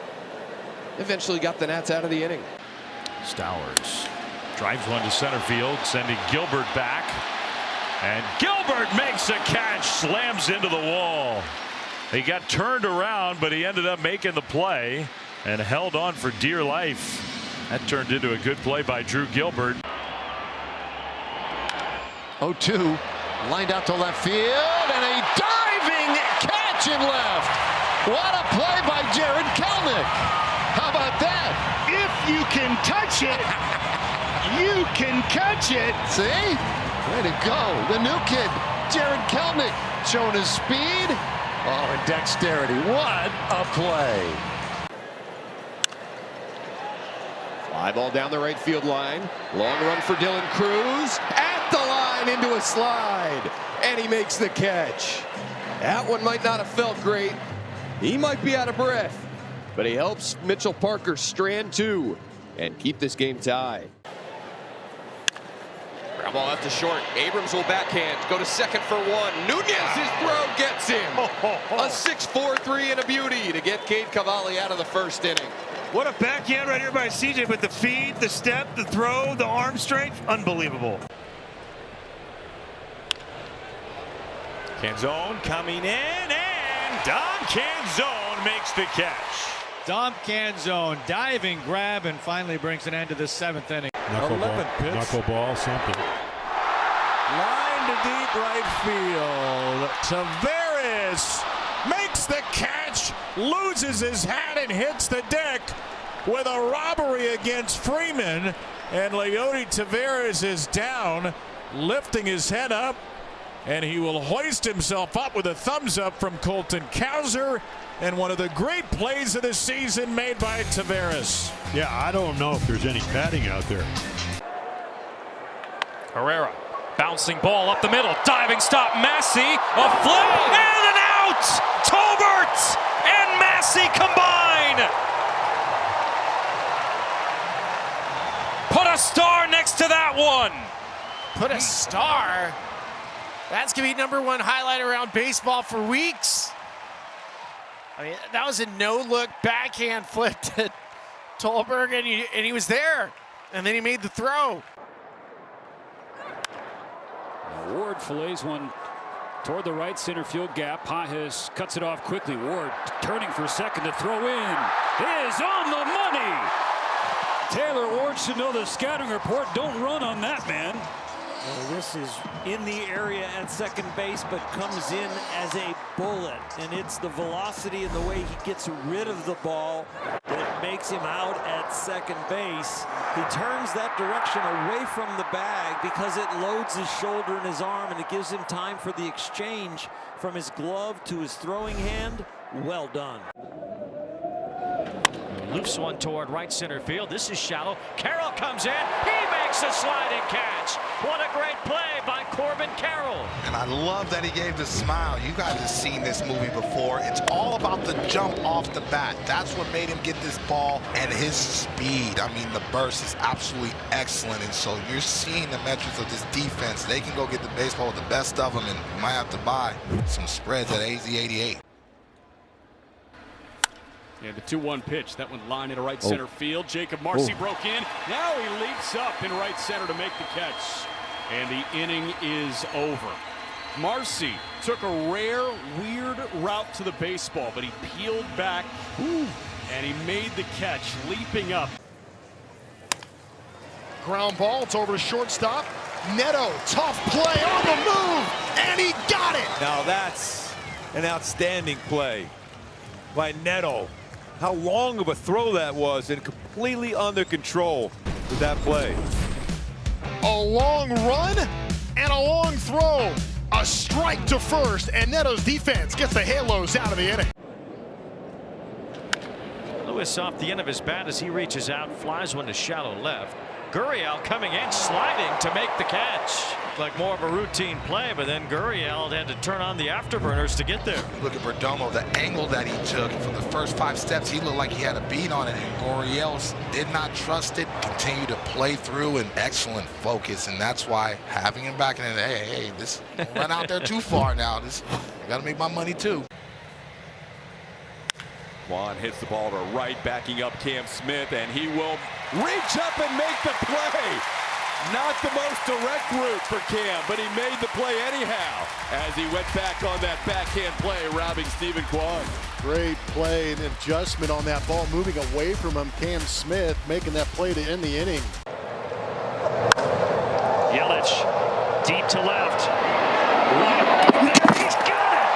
eventually got the Nats out of the inning. Stowers drives one to center field, sending Gilbert back. And Gilbert makes a catch, slams into the wall. He got turned around, but he ended up making the play and held on for dear life. That turned into a good play by Drew Gilbert. 0-2, lined out to left field, and a diving catch in left. What a play by Jared Kelnick. How about that? If you can touch it, you can catch it. See? Way to go. The new kid, Jared Kelnick, showing his speed. Oh, and dexterity. What a play. Fly ball down the right field line. Long run for Dylan Cruz. At the line into a slide. And he makes the catch. That one might not have felt great. He might be out of breath. But he helps Mitchell Parker strand 2 and keep this game tied. Ground ball out to short. Abrams will backhand. Go to second for 1. Nunez, his throw gets him. A 6-4-3 and a beauty to get Cade Cavalli out of the first inning. What a backhand right here by CJ, but the feed, the step, the throw, the arm strength, unbelievable. Canzone coming in, and Dom Canzone makes the catch. Dom Canzone diving grab and finally brings an end to the 7th inning. Knuckleball, something. Line to deep right field. Taveras makes the catch, loses his hat and hits the deck with a robbery against Freeman. And Leody Taveras is down, lifting his head up, and he will hoist himself up with a thumbs up from Colton Cowser. And one of the great plays of the season made by Taveras. Yeah, I don't know if there's any padding out there. Herrera, bouncing ball up the middle, diving stop, Massey, a flip, and an out! Tolbert and Massey combine! Put a star next to that one! Put a star? That's going to be #1 highlight around baseball for weeks. I mean, that was a no-look backhand flip to Tolbert, and he was there. And then he made the throw. Ward fillets one toward the right center field gap. Pages cuts it off quickly. Ward turning for second to throw in. Is on the money. Taylor Ward should know the scouting report. Don't run on that, man. Well, this is in the area at second base, but comes in as a bullet. And it's the velocity and the way he gets rid of the ball that makes him out at second base. He turns that direction away from the bag because it loads his shoulder and his arm, and it gives him time for the exchange from his glove to his throwing hand. Well done. Loose one toward right center field. This is shallow. Carroll comes in. He makes a sliding catch. What a great play by Corbin Carroll. And I love that he gave the smile. You guys have seen this movie before. It's all about the jump off the bat. That's what made him get this ball and his speed. I mean, the burst is absolutely excellent. And so you're seeing the metrics of this defense. They can go get the baseball with the best of them, and you might have to buy some spreads at AZ88. Yeah, the 2-1 pitch. That one line into right center field. Jacob Marcy broke in. Now he leaps up in right center to make the catch. And the inning is over. Marcy took a rare, weird route to the baseball, but he peeled back, and he made the catch, leaping up. Ground ball, it's over to shortstop. Neto, tough play on the move, and he got it! Now that's an outstanding play by Neto. How long of a throw that was, and completely under control with that play. A long run and a long throw. A A strike to first, and Neto's defense gets the Halos out of the inning. Lewis off the end of his bat as he reaches out, flies one to shallow left. Gurriel coming in, sliding to make the catch. Like more of a routine play, but then Gurriel had to turn on the afterburners to get there. Look at Perdomo, the angle that he took from the first 5 steps. He looked like he had a beat on it, and Gurriel did not trust it. Continued to play through, and excellent focus, and that's why having him back in it, hey, this don't run out there too far now. I got to make my money too. Juan hits the ball to right, backing up Cam Smith, and he will reach up and make the play. Not the most direct route for Cam, but he made the play anyhow as he went back on that backhand play, robbing Stephen Kwan. Great play and adjustment on that ball, moving away from him. Cam Smith making that play to end the inning. Yelich deep to left. He's got it!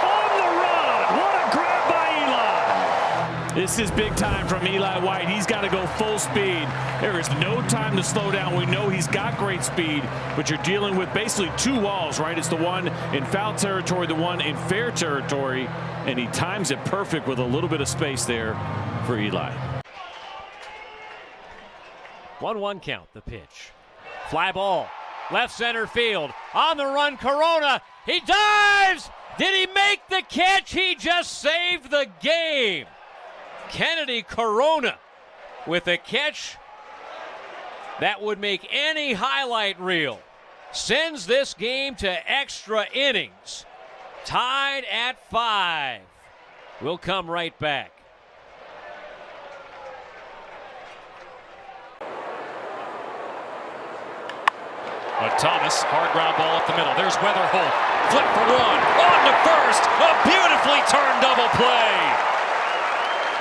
On the run! What a grab by Eli! This is big time from Eli White. He's got to go full speed. There is no time to slow down. We know he's got great speed, but you're dealing with basically 2 walls, right? It's the one in foul territory, the one in fair territory, and he times it perfect with a little bit of space there for Eli. 1-1 count, the pitch. Fly ball, left center field. On the run, Corona. He dives! Did he make the catch? He just saved the game. Kennedy Corona with a catch that would make any highlight reel. Sends this game to extra innings. Tied at 5. We'll come right back. Thomas, hard ground ball up the middle. There's Weatherholt. Flip for 1. On to first. A beautifully turned double play.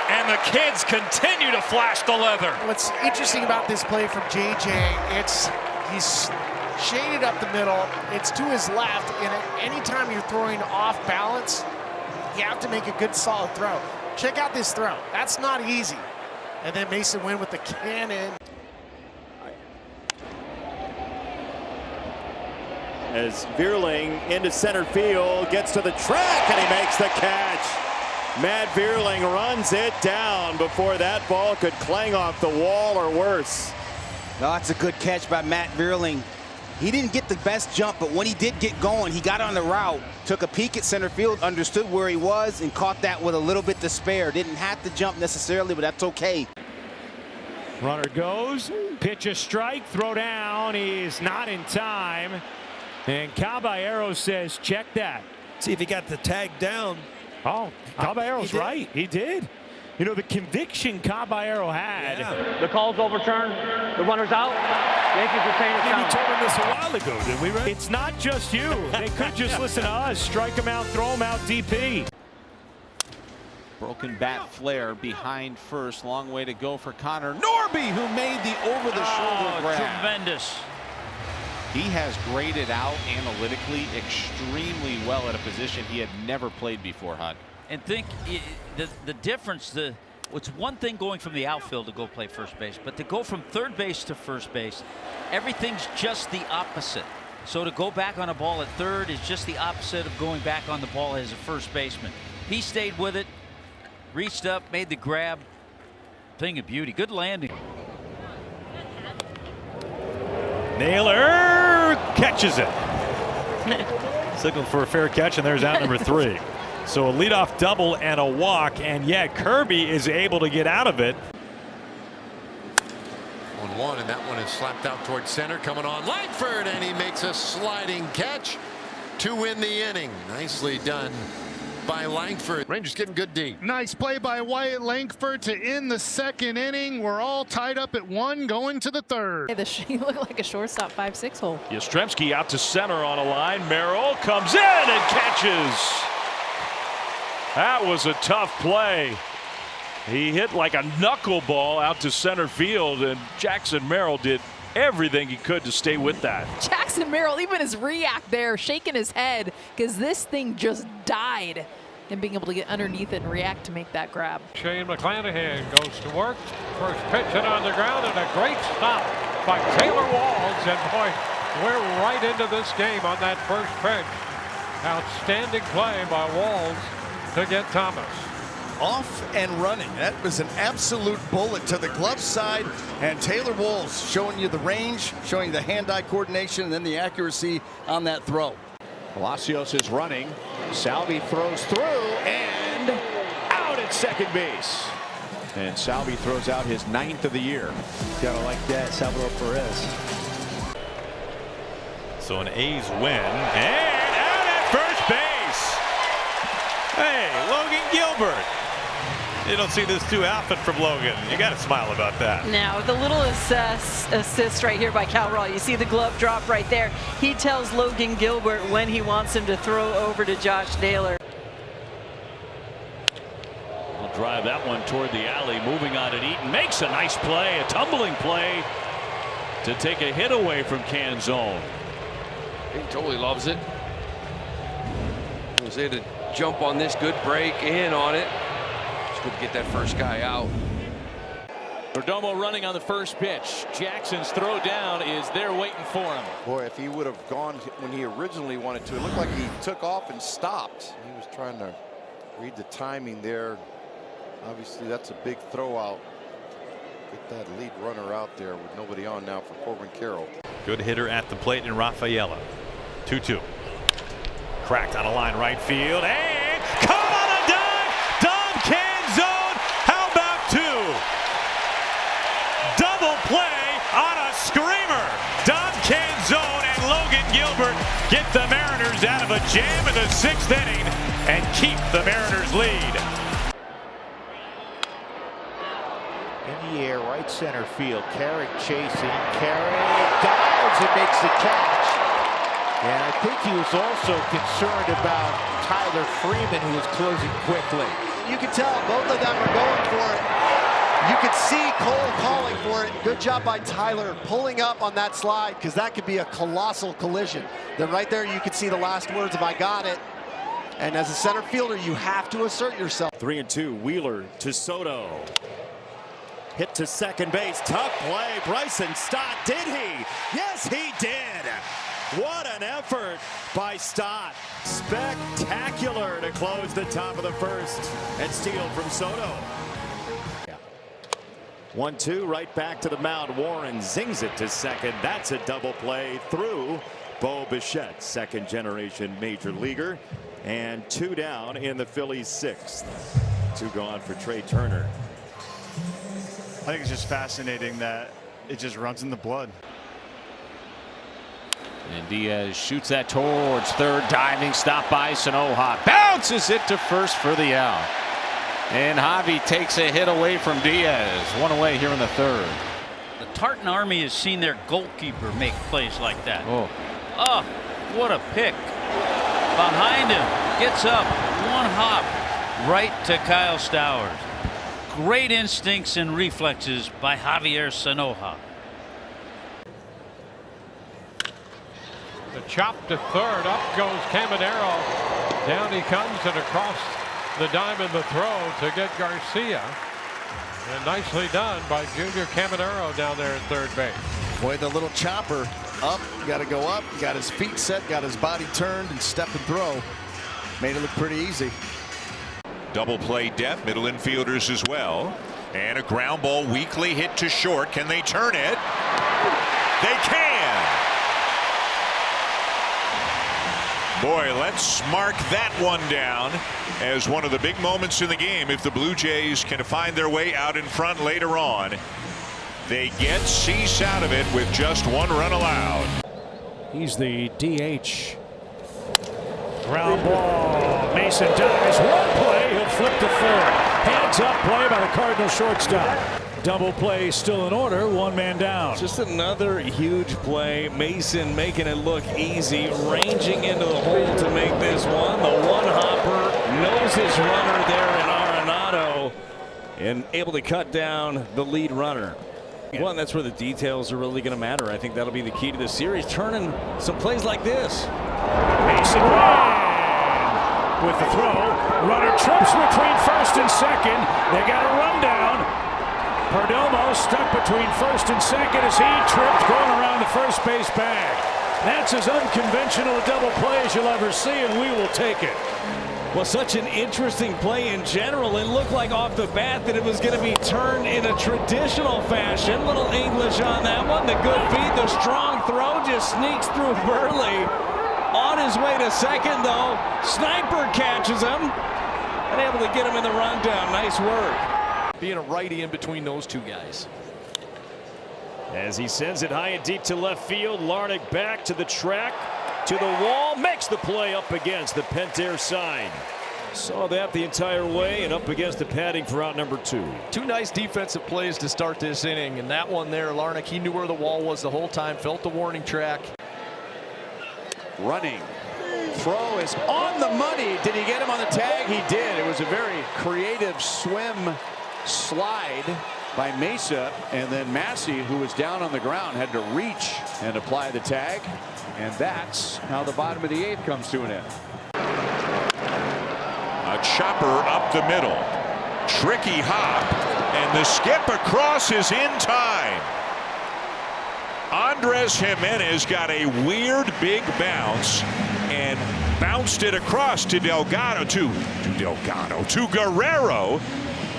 And the kids continue to flash the leather. What's interesting about this play from JJ, he's shaded up the middle. It's to his left, and anytime you're throwing off balance, you have to make a good solid throw. Check out this throw. That's not easy. And then Mason Wynn with the cannon. As Vierling into center field, gets to the track, and he makes the catch. Matt Vierling runs it down before that ball could clang off the wall or worse. No, that's a good catch by Matt Vierling. He didn't get the best jump, but when he did get going, he got on the route, took a peek at center field, understood where he was, and caught that with a little bit to spare. Didn't have to jump necessarily, but that's okay. Runner goes, pitch a strike, throw down. He's not in time. And Caballero says, check that. See if he got the tag down. Oh, Caballero's right. He did. You know, the conviction Caballero had. Yeah. The call's overturned. The runner's out. Yankees retain the count. We told him this a while ago, didn't we, Ray? It's not just you. They could just listen to us. Strike him out, throw him out, DP. Broken bat flare behind first. Long way to go for Connor Norby, who made the over-the-shoulder grab. Tremendous. He has graded out analytically extremely well at a position he had never played before, Hud. And think the difference, it's one thing going from the outfield to go play first base, but to go from third base to first base, everything's just the opposite. So to go back on a ball at third is just the opposite of going back on the ball as a first baseman. He stayed with it, reached up, made the grab. Thing of beauty. Good landing. Naylor catches it. Signaled for a fair catch, and there's out number 3. So a leadoff double and a walk, and yet Kirby is able to get out of it. 1-1, and that one is slapped out towards center, coming on Langford, and he makes a sliding catch to win the inning. Nicely done by Langford. Rangers getting good D. Nice play by Wyatt Langford to end the 2nd inning. We're all tied up at 1 going to the 3rd. He looked like a shortstop 5-6 hole. Yastrzemski out to center on a line. Merrill comes in and catches. That was a tough play. He hit like a knuckleball out to center field, and Jackson Merrill did everything he could to stay with that. Jackson Merrill, even his react there, shaking his head because this thing just died, and being able to get underneath it and react to make that grab. Shane McClanahan goes to work. First pitch hit on the ground, and a great stop by Taylor Walls. And boy, We're right into this game on that first pitch. Outstanding play by Walls to get Thomas. Off and running. That was an absolute bullet to the glove side. And Taylor Walls showing you the range, showing you the hand-eye coordination, and then the accuracy on that throw. Palacios is running. Salvi throws through and out at second base. And Salvi throws out his 9th of the year. Gotta like that, Salvador Perez. So an A's win, and out at first base. Hey, Logan Gilbert. You don't see this too often from Logan. You got to smile about that. Now, the little assist right here by Cal Raw. You see the glove drop right there. He tells Logan Gilbert when he wants him to throw over to Josh Naylor. I'll drive that one toward the alley. Moving on at Eaton. Makes a nice play, a tumbling play to take a hit away from Canzone. He totally loves it. Was there to jump on this good break in on it. It's good to get that first guy out. Perdomo running on the first pitch. Jackson's throw down is there waiting for him. Boy, if he would have gone when he originally wanted to, it looked like he took off and stopped. He was trying to read the timing there. Obviously, that's a big throw out. Get that lead runner out there with nobody on now for Corbin Carroll. Good hitter at the plate in Rafaela. 2-2. Cracked on a line right field. And caught on a dive. Dom Canzone. How about two? Double play on a screamer. Dom Canzone and Logan Gilbert get the Mariners out of a jam in the 6th inning and keep the Mariners lead. In the air, right center field. Carrick chasing. Carrick dives and makes the catch. And I think he was also concerned about Tyler Freeman, who was closing quickly. You can tell both of them are going for it. You can see Cole calling for it. Good job by Tyler pulling up on that slide, because that could be a colossal collision. Then right there you can see the last words of "I got it." And as a center fielder, you have to assert yourself. 3-2. Wheeler to Soto. Hit to second base. Tough play. Bryson Stott. Did he? Yes, he did. What an effort by Stott. Spectacular to close the top of the first and steal from Soto. 1-2, right back to the mound. Warren zings it to second. That's a double play through Bo Bichette, second generation major leaguer. And 2 down in the Phillies' 6th. 2 gone for Trey Turner. I think it's just fascinating that it just runs in the blood. And Diaz shoots that towards third, diving stop by Sanoja. Bounces it to first for the out. And Javi takes a hit away from Diaz. 1 away here in the 3rd. The Tartan Army has seen their goalkeeper make plays like that. Oh, What a pick. Behind him, gets up, 1 hop, right to Kyle Stowers. Great instincts and reflexes by Javier Sanoja. The chop to third. Up goes Caminero. Down he comes and across the diamond the throw to get Garcia. And nicely done by Junior Caminero down there at third base. Boy, the little chopper up. Got to go up. Got his feet set. Got his body turned and step and throw. Made it look pretty easy. Double play depth, middle infielders as well. And a ground ball weakly hit to short. Can they turn it? They can. Boy, let's mark that one down as one of the big moments in the game. If the Blue Jays can find their way out in front later on, they get cease out of it with just 1 run allowed. He's the DH. Ground ball. Mason dives. 1 play. He'll flip to third. Hands up play by the Cardinal shortstop. Double play still in order. 1 man down. Just another huge play. Mason making it look easy. Ranging into the hole to make this one. The 1-hopper knows his runner there in Arenado. And able to cut down the lead runner. Well, and that's where the details are really going to matter. I think that'll be the key to this series. Turning some plays like this. Mason ran with the throw. Runner trips between first and second. They got a run down. Perdomo stuck between first and second as he tripped going around the first base bag. That's as unconventional a double play as you'll ever see, and we will take it. Well, such an interesting play in general. It looked like off the bat that it was going to be turned in a traditional fashion. Little English on that one. The good feed, the strong throw just sneaks through Burley. On his way to second, though. Sniper catches him. And able to get him in the rundown. Nice work. Being a righty in between those two guys. As he sends it high and deep to left field, Larnach back to the track, to the wall, makes the play up against the Pentair sign. Saw that the entire way and up against the padding for out number 2. Two nice defensive plays to start this inning, and that one there, Larnach, he knew where the wall was the whole time, felt the warning track. Running. Throw is on the money. Did he get him on the tag? He did. It was a very creative swim slide by Mesa, and then Massey, who was down on the ground, had to reach and apply the tag, and that's how the bottom of the 8th comes to an end. A chopper up the middle, tricky hop, and the skip across is in time. Andres Jimenez got a weird big bounce and bounced it across to to Guerrero.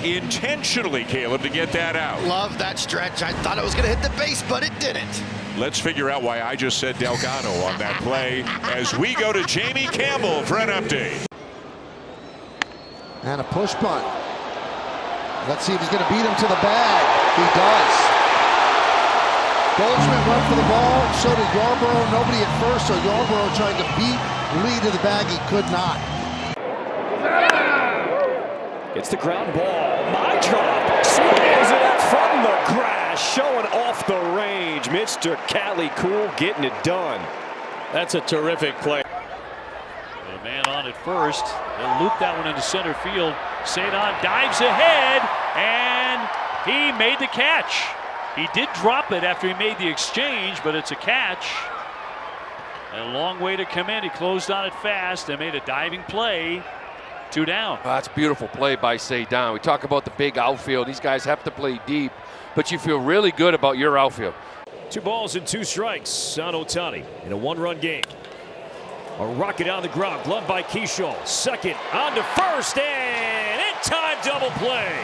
Intentionally, Caleb, to get that out. Love that stretch. I thought it was going to hit the base, but it didn't. Let's figure out why I just said Delgado on that play as we go to Jamie Campbell for an update. And a push bunt. Let's see if he's going to beat him to the bag. He does. Goldschmidt went for the ball. So did Yarborough. Nobody at first, so Yarborough tried to beat Lee to the bag. He could not. It's the ground ball. My drop. Swings it from the grass. Showing off the range. Mr. Cali Cool getting it done. That's a terrific play. A man on at first. They'll loop that one into center field. Cedon dives ahead, and he made the catch. He did drop it after he made the exchange, but it's a catch. A long way to come in. He closed on it fast and made a diving play. 2 down. That's a beautiful play by Cedon. We talk about the big outfield. These guys have to play deep, but you feel really good about your outfield. 2 balls and 2 strikes on Ohtani in a 1-run game. A rocket on the ground, gloved by Keyshaw. Second on to first, and in time double play.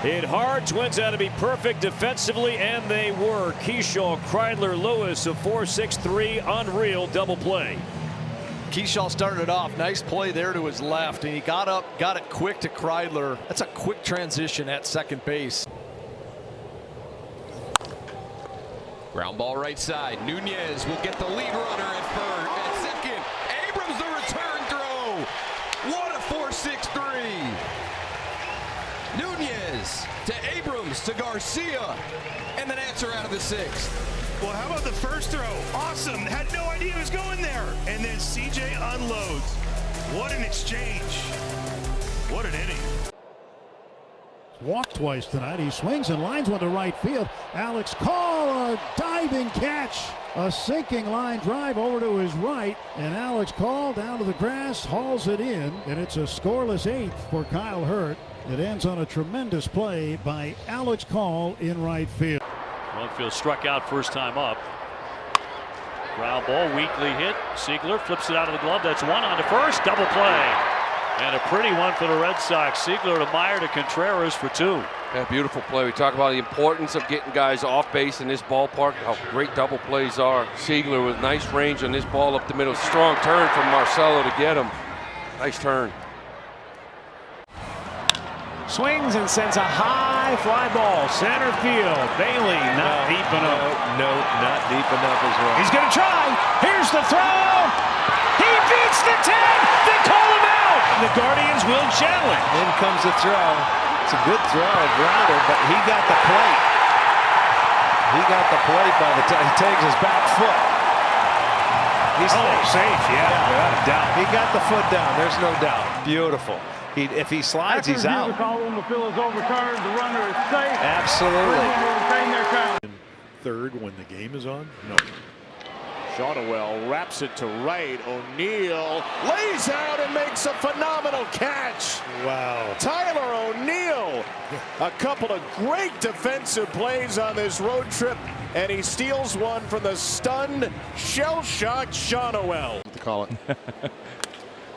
Hit hard, Twins had to be perfect defensively, and they were. Keyshaw, Kreidler, Lewis, a 4-6-3 unreal double play. Keyshaw started it off. Nice play there to his left, and he got up, got it quick to Kreidler. That's a quick transition at second base. Ground ball right side. Nunez will get the lead runner at second. Abrams the return throw. What a 4-6-3. Nunez to Abrams to Garcia, and then answer out of the 6th. Well, how about the first throw? Awesome. Had no idea he was going there. And then CJ unloads. What an exchange. What an inning. Walked twice tonight. He swings and lines one to right field. Alex Call, a diving catch. A sinking line drive over to his right. And Alex Call down to the grass, hauls it in. And it's a scoreless 8th for Kyle Hurt. It ends on a tremendous play by Alex Call in right field. Longfield struck out first time up. Ground ball, weakly hit. Siegler flips it out of the glove. That's 1 on to first. Double play. And a pretty one for the Red Sox. Siegler to Meyer to Contreras for 2. Yeah, beautiful play. We talk about the importance of getting guys off base in this ballpark, how great double plays are. Siegler with nice range on this ball up the middle. Strong turn from Marcelo to get him. Nice turn. Swings and sends a high fly ball. Center field. Bailey not deep enough. No, not deep enough as well. He's going to try. Here's the throw. He beats the 10. They call him out. The Guardians will challenge. In comes the throw. It's a good throw, grounder, but he got the plate. He got the plate by the time he takes his back foot. He's safe, yeah, without a doubt. He got the foot down. There's no doubt. Beautiful. If he slides, he's out. The call on the field is overturned. The runner is safe. Absolutely. Retain their count. Third when the game is on? No. Shotwell wraps it to right. O'Neill lays out and makes a phenomenal catch. Wow. Tyler O'Neill. A couple of great defensive plays on this road trip, and he steals one from the stunned, shell-shocked Shotwell. To call it.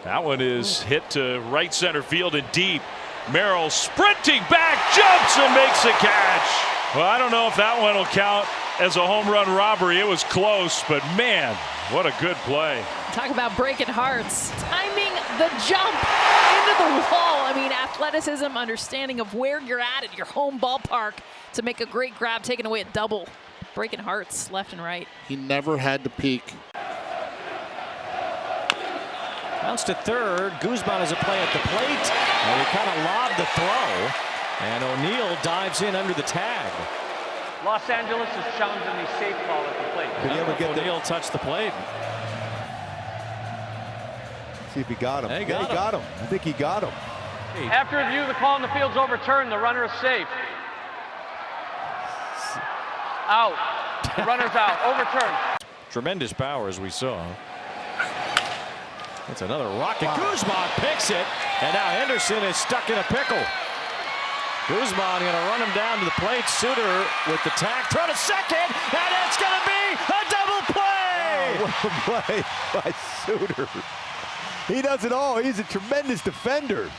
That one is hit to right center field and deep. Merrill sprinting back, jumps and makes a catch. Well, I don't know if that one will count as a home run robbery. It was close, but man, what a good play. Talk about breaking hearts. Timing the jump into the wall. I mean, athleticism, understanding of where you're at your home ballpark to make a great grab, taking away a double. Breaking hearts left and right. He never had to peak. Bounce to third. Guzman has a play at the plate. And he kind of lobbed the throw. And O'Neill dives in under the tag. Los Angeles is challenging the safe call at the plate. Could you ever get O'Neill touch the plate? See if he got him. He got him. I think he got him. After review, the call in the field's overturned. The runner is safe. Out. The runner's out. Overturned. Tremendous power, as we saw. That's another rocket. Guzman picks it, and now Henderson is stuck in a pickle. Guzman going to run him down to the plate. Suter with the tag, throw to second, and it's going to be a double play! Oh, what a play by Suter. He does it all. He's a tremendous defender.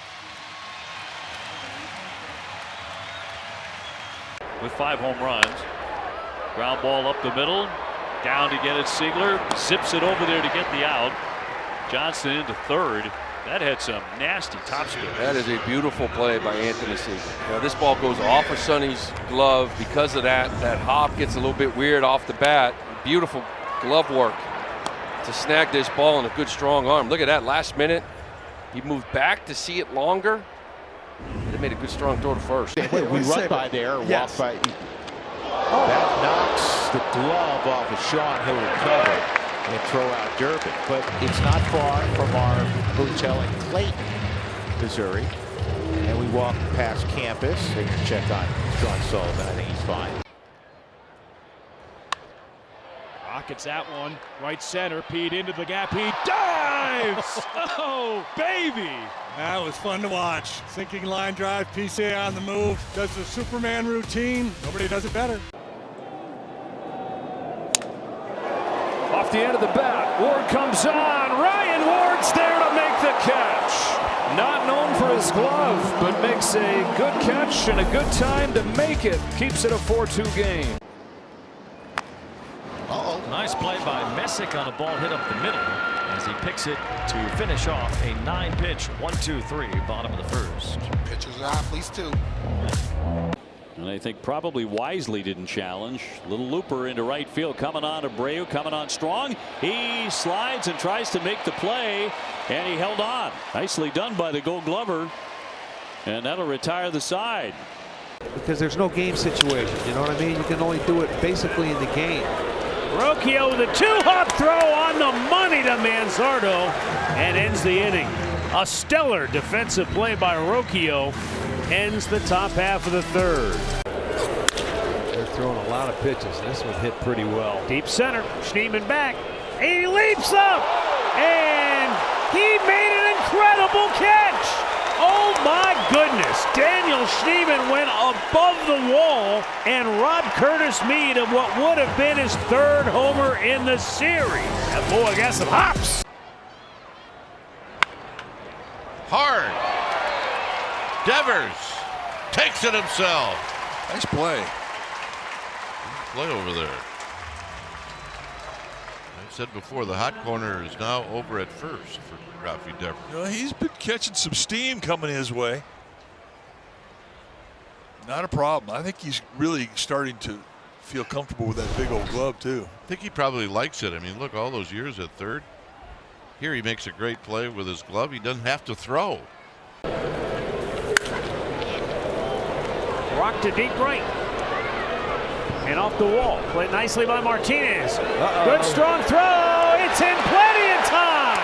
With 5 home runs. Ground ball up the middle. Down to get it. Siegler zips it over there to get the out. Johnson into third. That had some nasty topspin. That is a beautiful play by Anthony Siegler. Now, this ball goes off of Sonny's glove. Because of that, that hop gets a little bit weird off the bat. Beautiful glove work to snag this ball in a good strong arm. Look at that last minute. He moved back to see it longer. They made a good strong throw to first. We run by there, walk by. That knocks the glove off of Sean. He'll recover and throw out Durbin. But it's not far from our hotel in Clayton, Missouri. And we walk past campus and check on Sean Sullivan. I think he's fine. Rockets that one. Right center. Pete into the gap. He dives! Oh, baby! That was fun to watch. Sinking line drive. PCA on the move. Does the Superman routine. Nobody does it better. Off the end of the bat, Ward comes on. Ryan Ward's there to make the catch. Not known for his glove, but makes a good catch and a good time to make it. Keeps it a 4-2 game. Nice play by Messick on a ball hit up the middle as he picks it to finish off a 9-pitch 1-2-3 bottom of the first. Pitchers are athletes too. And I think probably wisely didn't challenge. Little looper into right field, coming on Abreu, coming on strong. He slides and tries to make the play, and he held on. Nicely done by the Gold Glover, and that'll retire the side. Because there's no game situation, you know what I mean? You can only do it basically in the game. Rocchio with a 2-hop throw on the money to Manzardo and ends the inning. A stellar defensive play by Rocchio ends the top half of the third. They're throwing a lot of pitches. This one hit pretty well. Deep center, Schneemann back. He leaps up, and he made an incredible catch. Oh my goodness, Daniel Schneemann went above the wall and robbed Curtis Mead of what would have been his 3rd homer in the series. That boy got some hops. Hard. Devers takes it himself. Nice play. Play over there. I said before, the hot corner is now over at first for Rafi Devers. You know, he's been catching some steam coming his way. Not a problem. I think he's really starting to feel comfortable with that big old glove too. I think he probably likes it. I mean, look, all those years at third. Here he makes a great play with his glove. He doesn't have to throw. Rock to deep right. And off the wall. Played nicely by Martinez. Good strong throw. It's in plenty of time.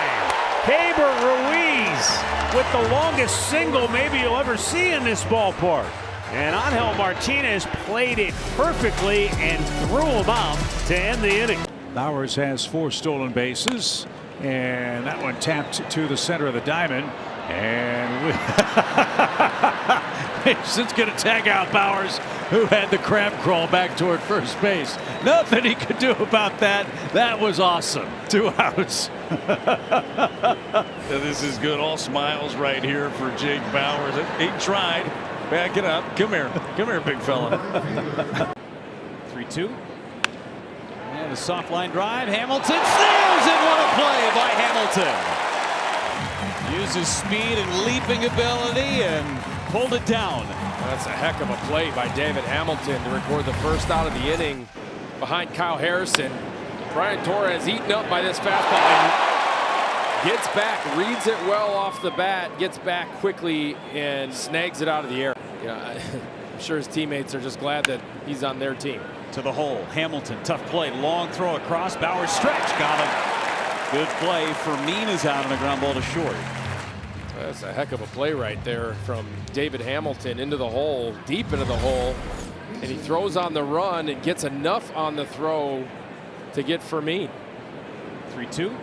Caber Ruiz with the longest single maybe you'll ever see in this ballpark. And Angel Martinez played it perfectly and threw him out to end the inning. Bowers has 4 stolen bases, and that one tapped to the center of the diamond. And Mason's going to tag out Bowers, who had the crab crawl back toward first base. Nothing he could do about that. That was awesome. 2 outs. This is good. All smiles right here for Jake Bowers. He tried. Back it up. Come here. Come here, big fella. 3-2. And a soft line drive. Hamilton sails it. What a play by Hamilton. Uses speed and leaping ability and pulled it down. That's a heck of a play by David Hamilton to record the first out of the inning behind Kyle Harrison. Brian Torres eaten up by this fastball and gets back, reads it well off the bat, gets back quickly and snags it out of the air. I'm sure his teammates are just glad that he's on their team. To the hole. Hamilton, tough play, long throw across. Bowers stretch, got him. Good play. Fermin is out on a ground ball to short. That's a heck of a play right there from David Hamilton into the hole, deep into the hole, and he throws on the run and gets enough on the throw to get Fermin. 3-2.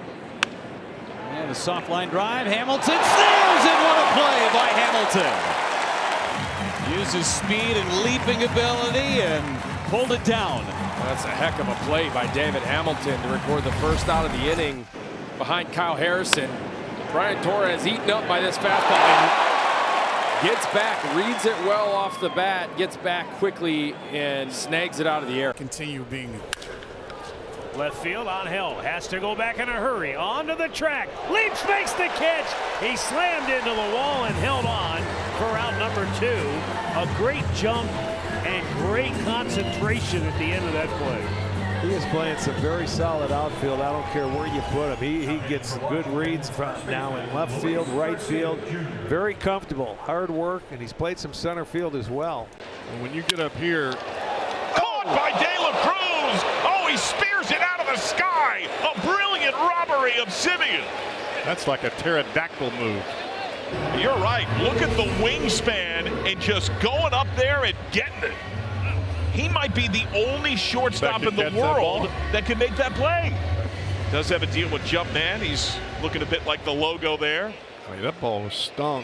And a soft line drive. Hamilton sails it. What a play by Hamilton. Uses speed and leaping ability and pulled it down. That's a heck of a play by David Hamilton to record the first out of the inning behind Kyle Harrison. Brian Torres eaten up by this fastball and gets back, reads it well off the bat, gets back quickly and snags it out of the air. Continue being left field on Hill, has to go back in a hurry, onto the track, leaps, makes the catch. He slammed into the wall and held on for out number 2. A great jump and great concentration at the end of that play. He is playing some very solid outfield. I don't care where you put him. He gets good reads from now in left field, right field. Very comfortable, hard work, and he's played some center field as well. And when you get up here. Caught by De La Cruz. Oh, he spears it out of the sky. A brilliant robbery of Simeon. That's like a pterodactyl move. You're right. Look at the wingspan and just going up there and getting it. He might be the only shortstop in the world that can make that play. Does have a deal with Jumpman. He's looking a bit like the logo there. I mean, that ball was stung.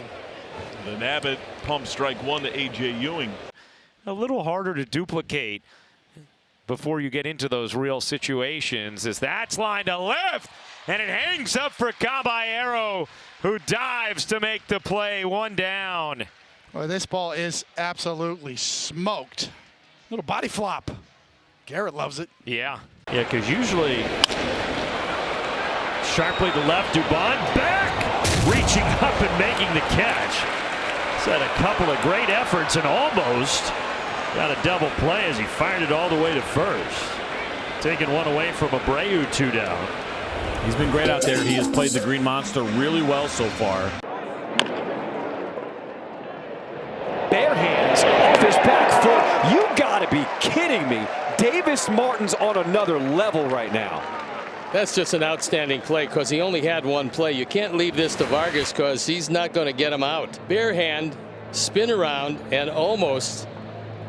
Then Abbott pump strike 1 to A.J. Ewing. A little harder to duplicate before you get into those real situations, as that's line to left, and it hangs up for Caballero, who dives to make the play. 1 down. Well, this ball is absolutely smoked. Little body flop. Garrett loves it. Yeah. Yeah, because usually sharply to left, Dubon back, reaching up and making the catch. He's had a couple of great efforts and almost got a double play as he fired it all the way to first. Taking one away from Abreu, 2 down. He's been great out there. He has played the Green Monster really well so far. Bare hands off his back foot. You gotta be kidding me. Davis Martin's on another level right now. That's just an outstanding play because he only had 1 play. You can't leave this to Vargas because he's not going to get him out. Bare hand, spin around, and almost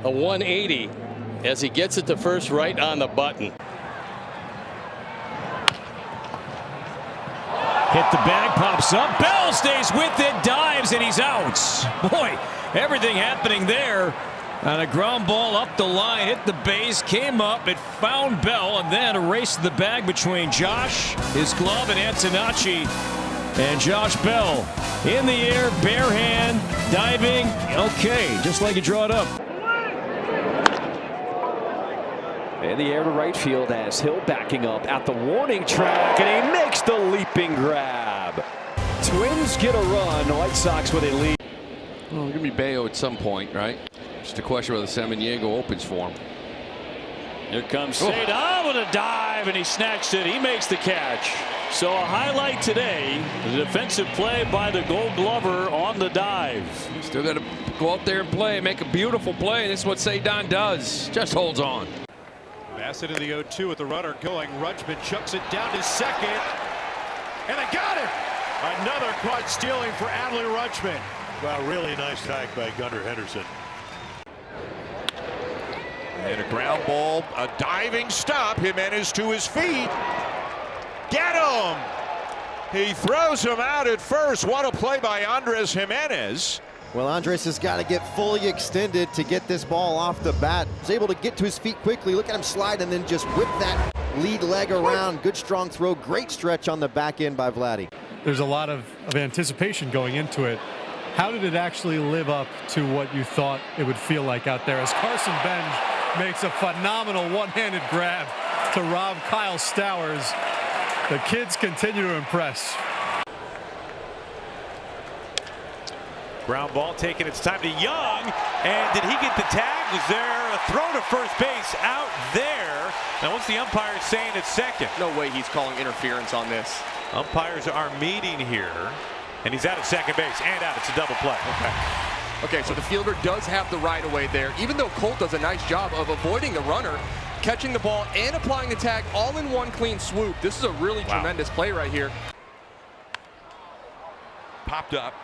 a 180 as he gets it to first right on the button. Hit the bag, pops up. Bell stays with it, dives, and he's out. Boy, everything happening there. On a ground ball up the line, hit the base, came up, it found Bell, and then erased the bag between Josh, his glove, and Antonacci. And Josh Bell in the air, bare hand, diving. Okay, just like you draw it up. In the air to right field as Hill backing up at the warning track, and he makes the leaping grab. Twins get a run. The White Sox with a lead. Well, it's going to be Bayo at some point, right? Just a question whether Samaniego opens for him. Here comes Cedar with a dive, and he snatched it. He makes the catch. So a highlight today, the defensive play by the Gold Glover on the dive. Still got to go out there and play, make a beautiful play. This is what Cedar does. Just holds on. Bassett in the 0-2 with the runner going. Rutschman chucks it down to second. And they got it! Another quad stealing for Adley Rutschman. Well, really nice tag by Gunnar Henderson. And a ground ball, a diving stop. Jimenez to his feet. Get him! He throws him out at first. What a play by Andres Jimenez. Well, Andres has got to get fully extended to get this ball off the bat. He's able to get to his feet quickly. Look at him slide and then just whip that lead leg around. Good strong throw. Great stretch on the back end by Vladdy. There's a lot of anticipation going into it. How did it actually live up to what you thought it would feel like out there as Carson Benj makes a phenomenal one-handed grab to rob Kyle Stowers? The kids continue to impress. Ground ball taking its time to Young, and did he get the tag? Was there a throw to first base out there? Now what's the umpire saying at second? No way he's calling interference on this. Umpires are meeting here, and he's out at second base and out. It's a double play. Okay, so the fielder does have the right of way there, even though Colt does a nice job of avoiding the runner, catching the ball and applying the tag all in one clean swoop. This is a really tremendous play right here. Popped up.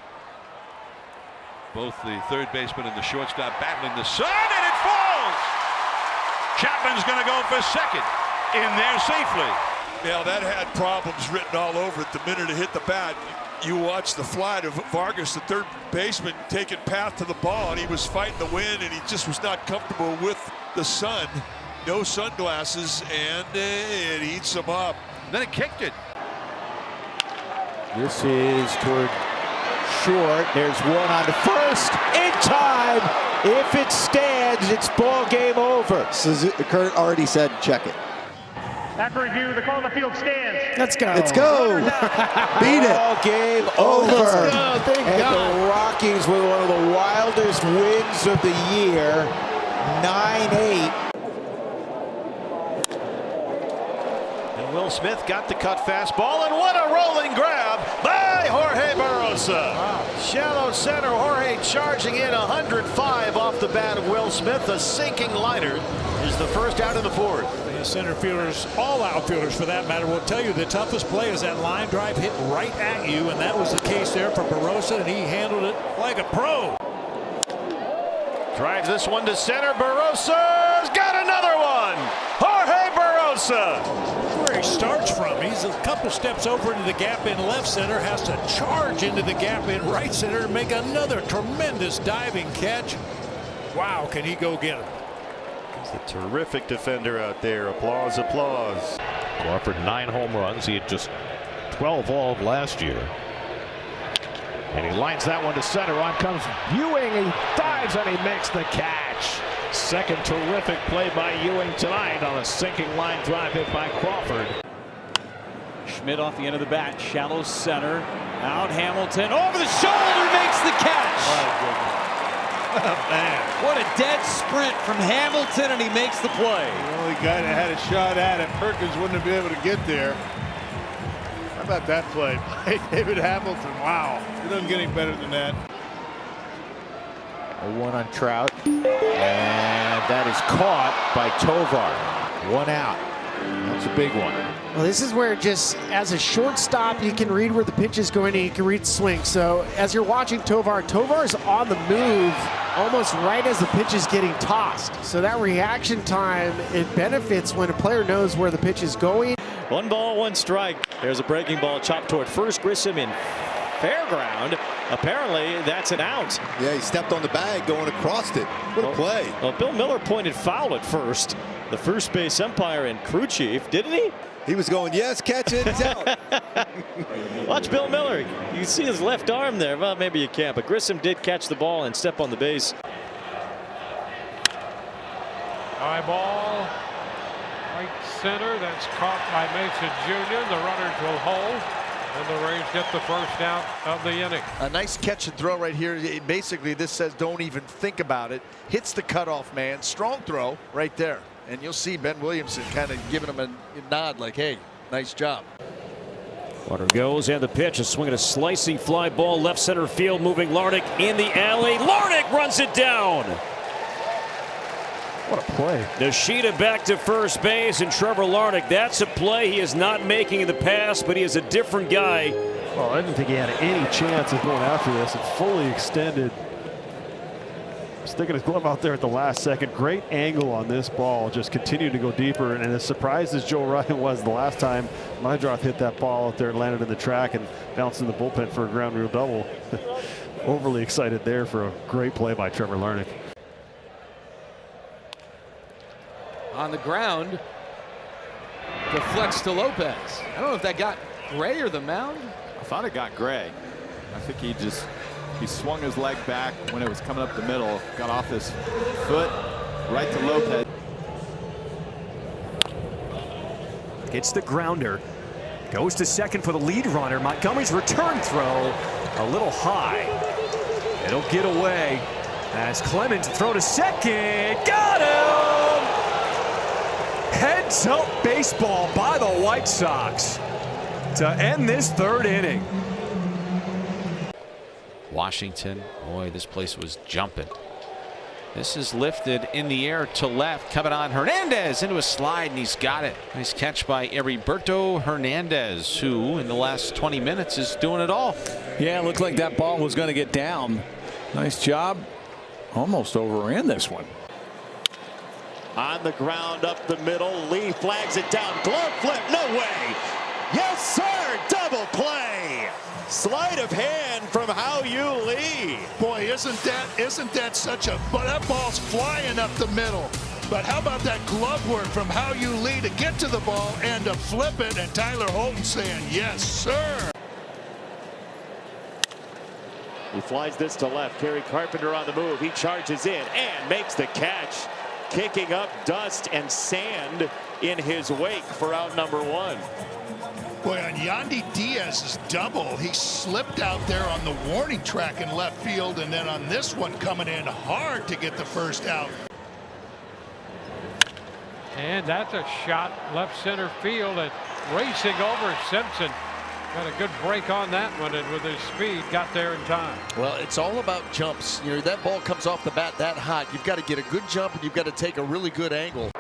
Both the third baseman and the shortstop battling the sun, and it falls! Chapman's going to go for second. In there safely. Yeah, that had problems written all over it the minute it hit the bat. You watch the fly to Vargas, the third baseman, taking path to the ball, and he was fighting the wind, and he just was not comfortable with the sun. No sunglasses, and it eats him up. Then it kicked it. This is toward short. There's one on the first in time. If it stands, it's ball game over. Kurt already said check it. After review, the call on the field stands. Let's go. Let's go. Beat it. Ball game over. Let's go. Thank God. The Rockies with one of the wildest wins of the year. 9-8. And Will Smith got the cut fastball, and what a rolling grab by Jorge Barosa. Shallow center, Jorge charging in 105 off the bat of Will Smith. A sinking liner is the first out in the fourth. The center fielders, all outfielders for that matter, will tell you the toughest play is that line drive hit right at you, and that was the case there for Barosa, and he handled it like a pro. Drives this one to center. Barosa's got another one. Jorge Barosa. Where he starts from, he's a couple steps over into the gap in left center, has to charge into the gap in right center and make another tremendous diving catch. Wow, can he go get him? He's a terrific defender out there. Applause, applause. Crawford 9 home runs. He had just 12 all of last year. And he lines that one to center. On comes Ewing. He dives and he makes the catch. Second terrific play by Ewing tonight on a sinking line drive hit by Crawford. Schmidt off the end of the bat. Shallow center. Out Hamilton. Over the shoulder. Makes the catch. Oh, man. What a dead sprint from Hamilton, and he makes the play. The only guy that had a shot at it, Perkins wouldn't be able to get there. How about that play by David Hamilton? Wow. It doesn't get any better than that. A one on Trout. And that is caught by Tovar. One out. That's a big one. Well, this is where just as a shortstop, you can read where the pitch is going and you can read swing. So as you're watching Tovar is on the move almost right as the pitch is getting tossed. So that reaction time, it benefits when a player knows where the pitch is going. 1 ball, 1 strike. There's a breaking ball chopped toward first. Grissom in fair ground. Apparently that's an out. Yeah, he stepped on the bag going across it. What a play. Well, Bill Miller pointed foul at first. The first base umpire and crew chief, didn't he? He was going, yes, catch it, it's out. Watch Bill Miller. You see his left arm there. Well, maybe you can't, but Grissom did catch the ball and step on the base. High ball, right center. That's caught by Mason Jr. The runners will hold, and the Rays get the first out of the inning. A nice catch and throw right here. Basically, this says don't even think about it. Hits the cutoff man. Strong throw right there. And you'll see Ben Williamson kind of giving him a nod like, hey, nice job. Runner goes, and the pitch, a swing and a slicing fly ball left center field, moving Larnach in the alley. Larnach runs it down. What a play. Nishida back to first base, and Trevor Larnach, that's a play he is not making in the past, but he is a different guy. Well, I didn't think he had any chance of going after this. It fully extended. sticking his glove out there at the last second. Great angle on this ball. Just continued to go deeper. And as surprised as Joe Ryan was the last time Meidroth hit that ball out there and landed in the track and bounced in the bullpen for a ground rule double. Overly excited there for a great play by Trevor Larnach. On the ground, deflects to Lopez. I don't know if that got Gray or the mound. I thought it got Gray. I think he swung his leg back when it was coming up the middle, got off his foot right to Lopez. Gets the grounder, goes to second for the lead runner. Montgomery's return throw a little high. It'll get away as Clemens throw to second. Got him! Heads up baseball by the White Sox to end this third inning. Washington, boy, this place was jumping. This is lifted in the air to left, coming on Hernandez into a slide, and he's got it. Nice catch by Heriberto Hernandez, who in the last 20 minutes is doing it all. Yeah, it looked like that ball was going to get down. Nice job. Almost overran this one. On the ground up the middle, Lee flags it down. Glove flip, no way. Yes, sir, double play. Sleight of hand from Hao-Yu Lee. Boy, isn't that such a, but that ball's flying up the middle. But how about that glove work from Hao-Yu Lee to get to the ball and to flip it, and Tyler Holton saying, yes, sir. He flies this to left. Kerry Carpenter on the move. He charges in and makes the catch, kicking up dust and sand in his wake for out number one. Boy, on Yandy Diaz's double, he slipped out there on the warning track in left field, and then on this one coming in hard to get the first out. And that's a shot left center field and racing over Simpson. Got a good break on that one, and with his speed got there in time. Well, it's all about jumps. You know, that ball comes off the bat that hot. You've got to get a good jump, and you've got to take a really good angle.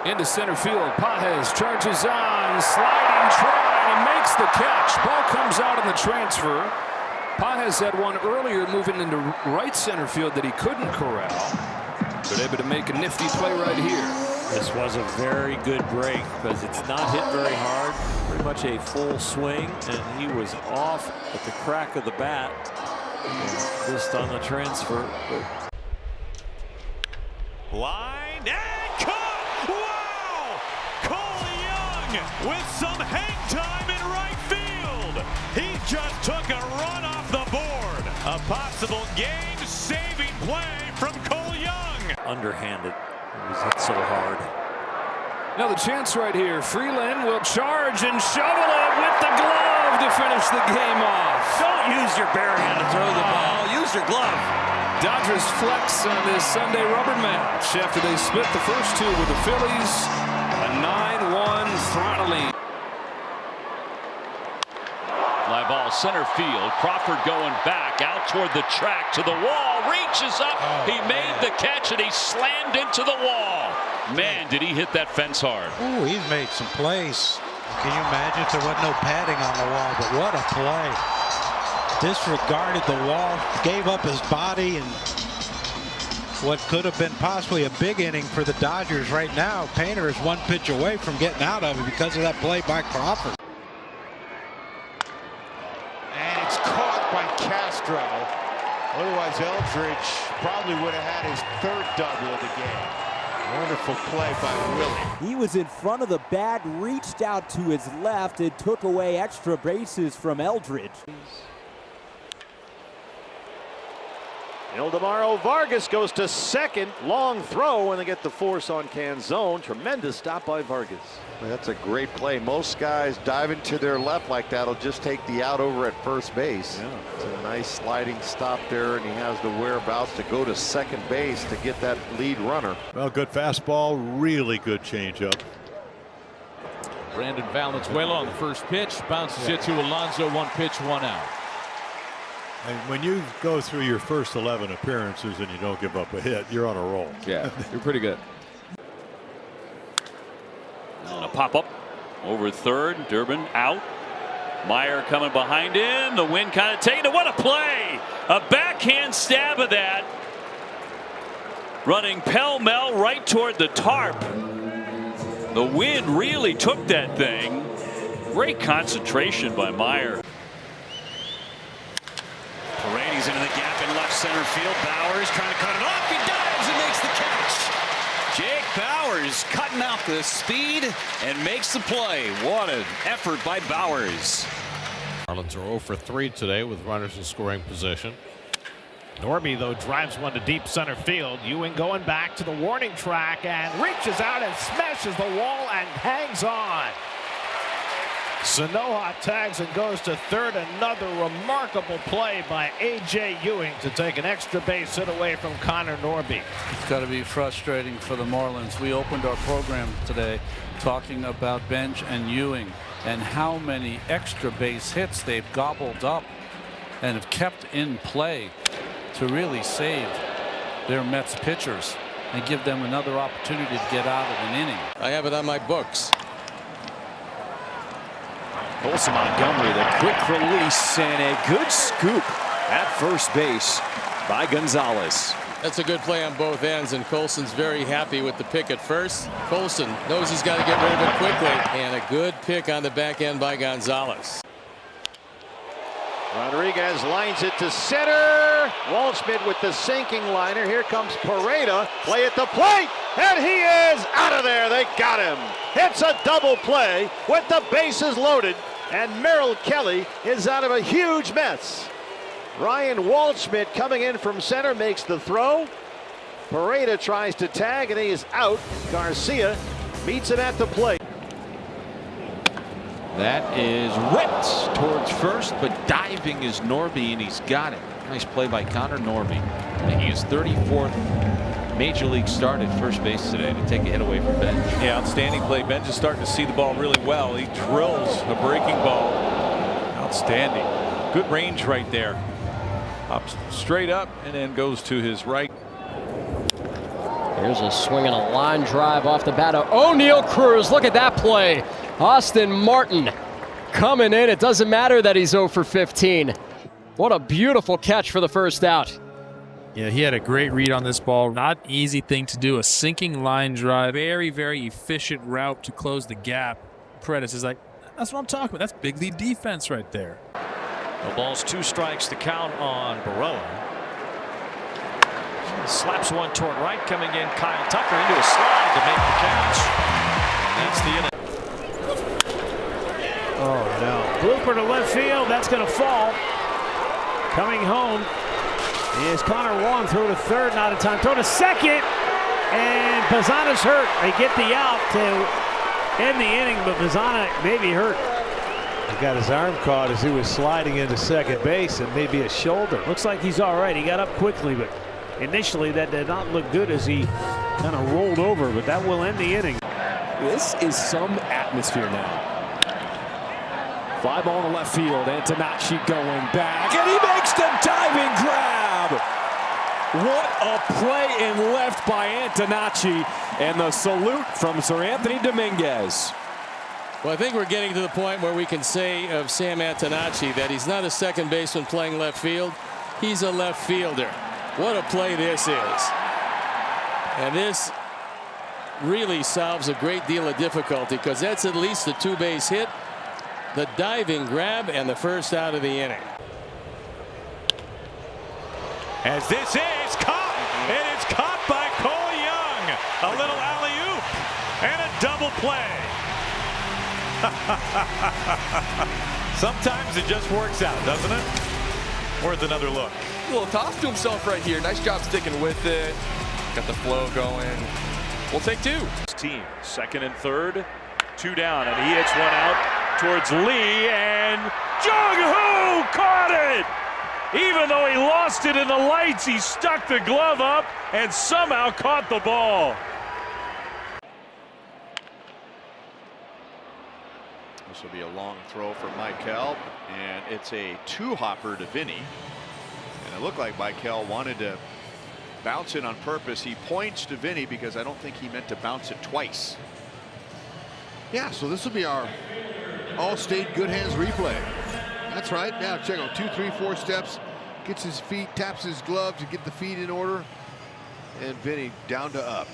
Into center field, Pages charges on, sliding try, and makes the catch. Ball comes out on the transfer. Pages had one earlier moving into right center field that he couldn't corral, but able to make a nifty play right here. This was a very good break because it's not hit very hard, pretty much a full swing, and he was off at the crack of the bat, just on the transfer. Line and caught! Wow! Cole Young with some hang time in right field. He just took a run off the board. A possible game-saving play from Cole Young. Underhanded. It was hit so hard. Now the chance right here. Freeland will charge and shovel it with the glove to finish the game off. Don't use your bare hand to throw the ball. Use your glove. Dodgers flex on this Sunday rubber match after they split the first two with the Phillies. A 9-1 throttling. Fly ball center field. Crawford going back out toward the track to the wall. Reaches up. He made the catch and he slammed into the wall. Man, did he hit that fence hard. Ooh, he's made some plays. Can you imagine if there wasn't no padding on the wall? But what a play. Disregarded the wall, gave up his body, and what could have been possibly a big inning for the Dodgers right now. Painter is one pitch away from getting out of it because of that play by Crawford. And it's caught by Castro. Otherwise, Eldridge probably would have had his third double of the game. Wonderful play by Willie. He was in front of the bat, reached out to his left, and took away extra bases from Eldridge. Ildemaro Vargas goes to second. Long throw, and they get the force on Canzone. Tremendous stop by Vargas. Well, that's a great play. Most guys diving to their left like that will just take the out over at first base. Yeah. It's a nice sliding stop there, and he has the whereabouts to go to second base to get that lead runner. Well, good fastball, really good changeup. Brandon Valenzuela on the first pitch, bounces it to Alonso. One pitch, one out. And when you go through your first 11 appearances and you don't give up a hit, you're on a roll. Yeah, you're pretty good. And a pop up over third. Durbin out. Meyer coming behind him. The wind kind of taking it. What a play! A backhand stab of that. Running pell-mell right toward the tarp. The wind really took that thing. Great concentration by Meyer. Paredes into the gap in left center field. Bowers trying to cut it off. He dives and makes the catch. Jake Bowers cutting out the speed and makes the play. What an effort by Bowers. Marlins are 0 for 3 today with runners in scoring position. Norby, though, drives one to deep center field. Ewing going back to the warning track and reaches out and smashes the wall and hangs on. Sanoa tags and goes to third. Another remarkable play by A.J. Ewing to take an extra base hit away from Connor Norby. It's got to be frustrating for the Marlins. We opened our program today talking about Bench and Ewing and how many extra base hits they've gobbled up and have kept in play to really save their Mets pitchers and give them another opportunity to get out of an inning. I have it on my books. Colson Montgomery, the quick release and a good scoop at first base by Gonzalez. That's a good play on both ends, and Colson's very happy with the pick at first. Colson knows he's got to get rid of it quickly, and a good pick on the back end by Gonzalez. Rodriguez lines it to center. Waldschmidt with the sinking liner. Here comes Pareda. Play at the plate, and he is out of there. They got him. It's a double play with the bases loaded, and Merrill Kelly is out of a huge mess. Ryan Waldschmidt coming in from center makes the throw. Pareda tries to tag, and he is out. Garcia meets him at the plate. That is ripped towards first, but diving is Norby, and he's got it. Nice play by Connor Norby. Making his 34th major league start at first base today to take a hit away from Bench. Yeah, outstanding play. Bench is starting to see the ball really well. He drills a breaking ball. Outstanding. Good range right there. Hops straight up and then goes to his right. Here's a swing and a line drive off the bat of O'Neal Cruz. Look at that play. Austin Martin coming in. It doesn't matter that he's 0 for 15. What a beautiful catch for the first out. Yeah, he had a great read on this ball. Not easy thing to do. A sinking line drive. Very, very efficient route to close the gap. Paredes is like, that's what I'm talking about. That's big league defense right there. The ball's 2 strikes to count on Baroa. Slaps one toward right, coming in Kyle Tucker into a slide to make the catch. And that's the inning. Oh no. Blooper to left field. That's going to fall. Coming home is Connor Wong. Throw to third, not in time. Throw to second. And Pazana's hurt. They get the out to end the inning, but Pazana may be hurt. He got his arm caught as he was sliding into second base, and maybe a shoulder. Looks like he's all right. He got up quickly, but initially that did not look good as he kind of rolled over, but that will end the inning. This is some atmosphere now. Fly ball to left field. Antonacci going back, and he makes the diving grab. What a play in left by Antonacci, and the salute from Sir Anthony Dominguez. Well, I think we're getting to the point where we can say of Sam Antonacci that he's not a second baseman playing left field. He's a left fielder. What a play this is. And this really solves a great deal of difficulty because that's at least a 2-base hit, the diving grab, and the first out of the inning. As this is caught, and it's caught by Cole Young. A little alley-oop and a double play. Sometimes it just works out, doesn't it? Worth another look. A little toss to himself right here. Nice job sticking with it. Got the flow going. We'll take 2. Team second and third, 2 down, and he hits one out towards Lee, and Jung-Hoo caught it. Even though he lost it in the lights, he stuck the glove up and somehow caught the ball. This will be a long throw for Michael, and it's a 2-hopper to Vinny. And it looked like Michael wanted to bounce it on purpose. He points to Vinny because I don't think he meant to bounce it twice. Yeah, so this will be our all stayed good hands replay. That's right. Now check on 2, 3, 4 steps. Gets his feet, taps his glove to get the feet in order. And Vinny down to up.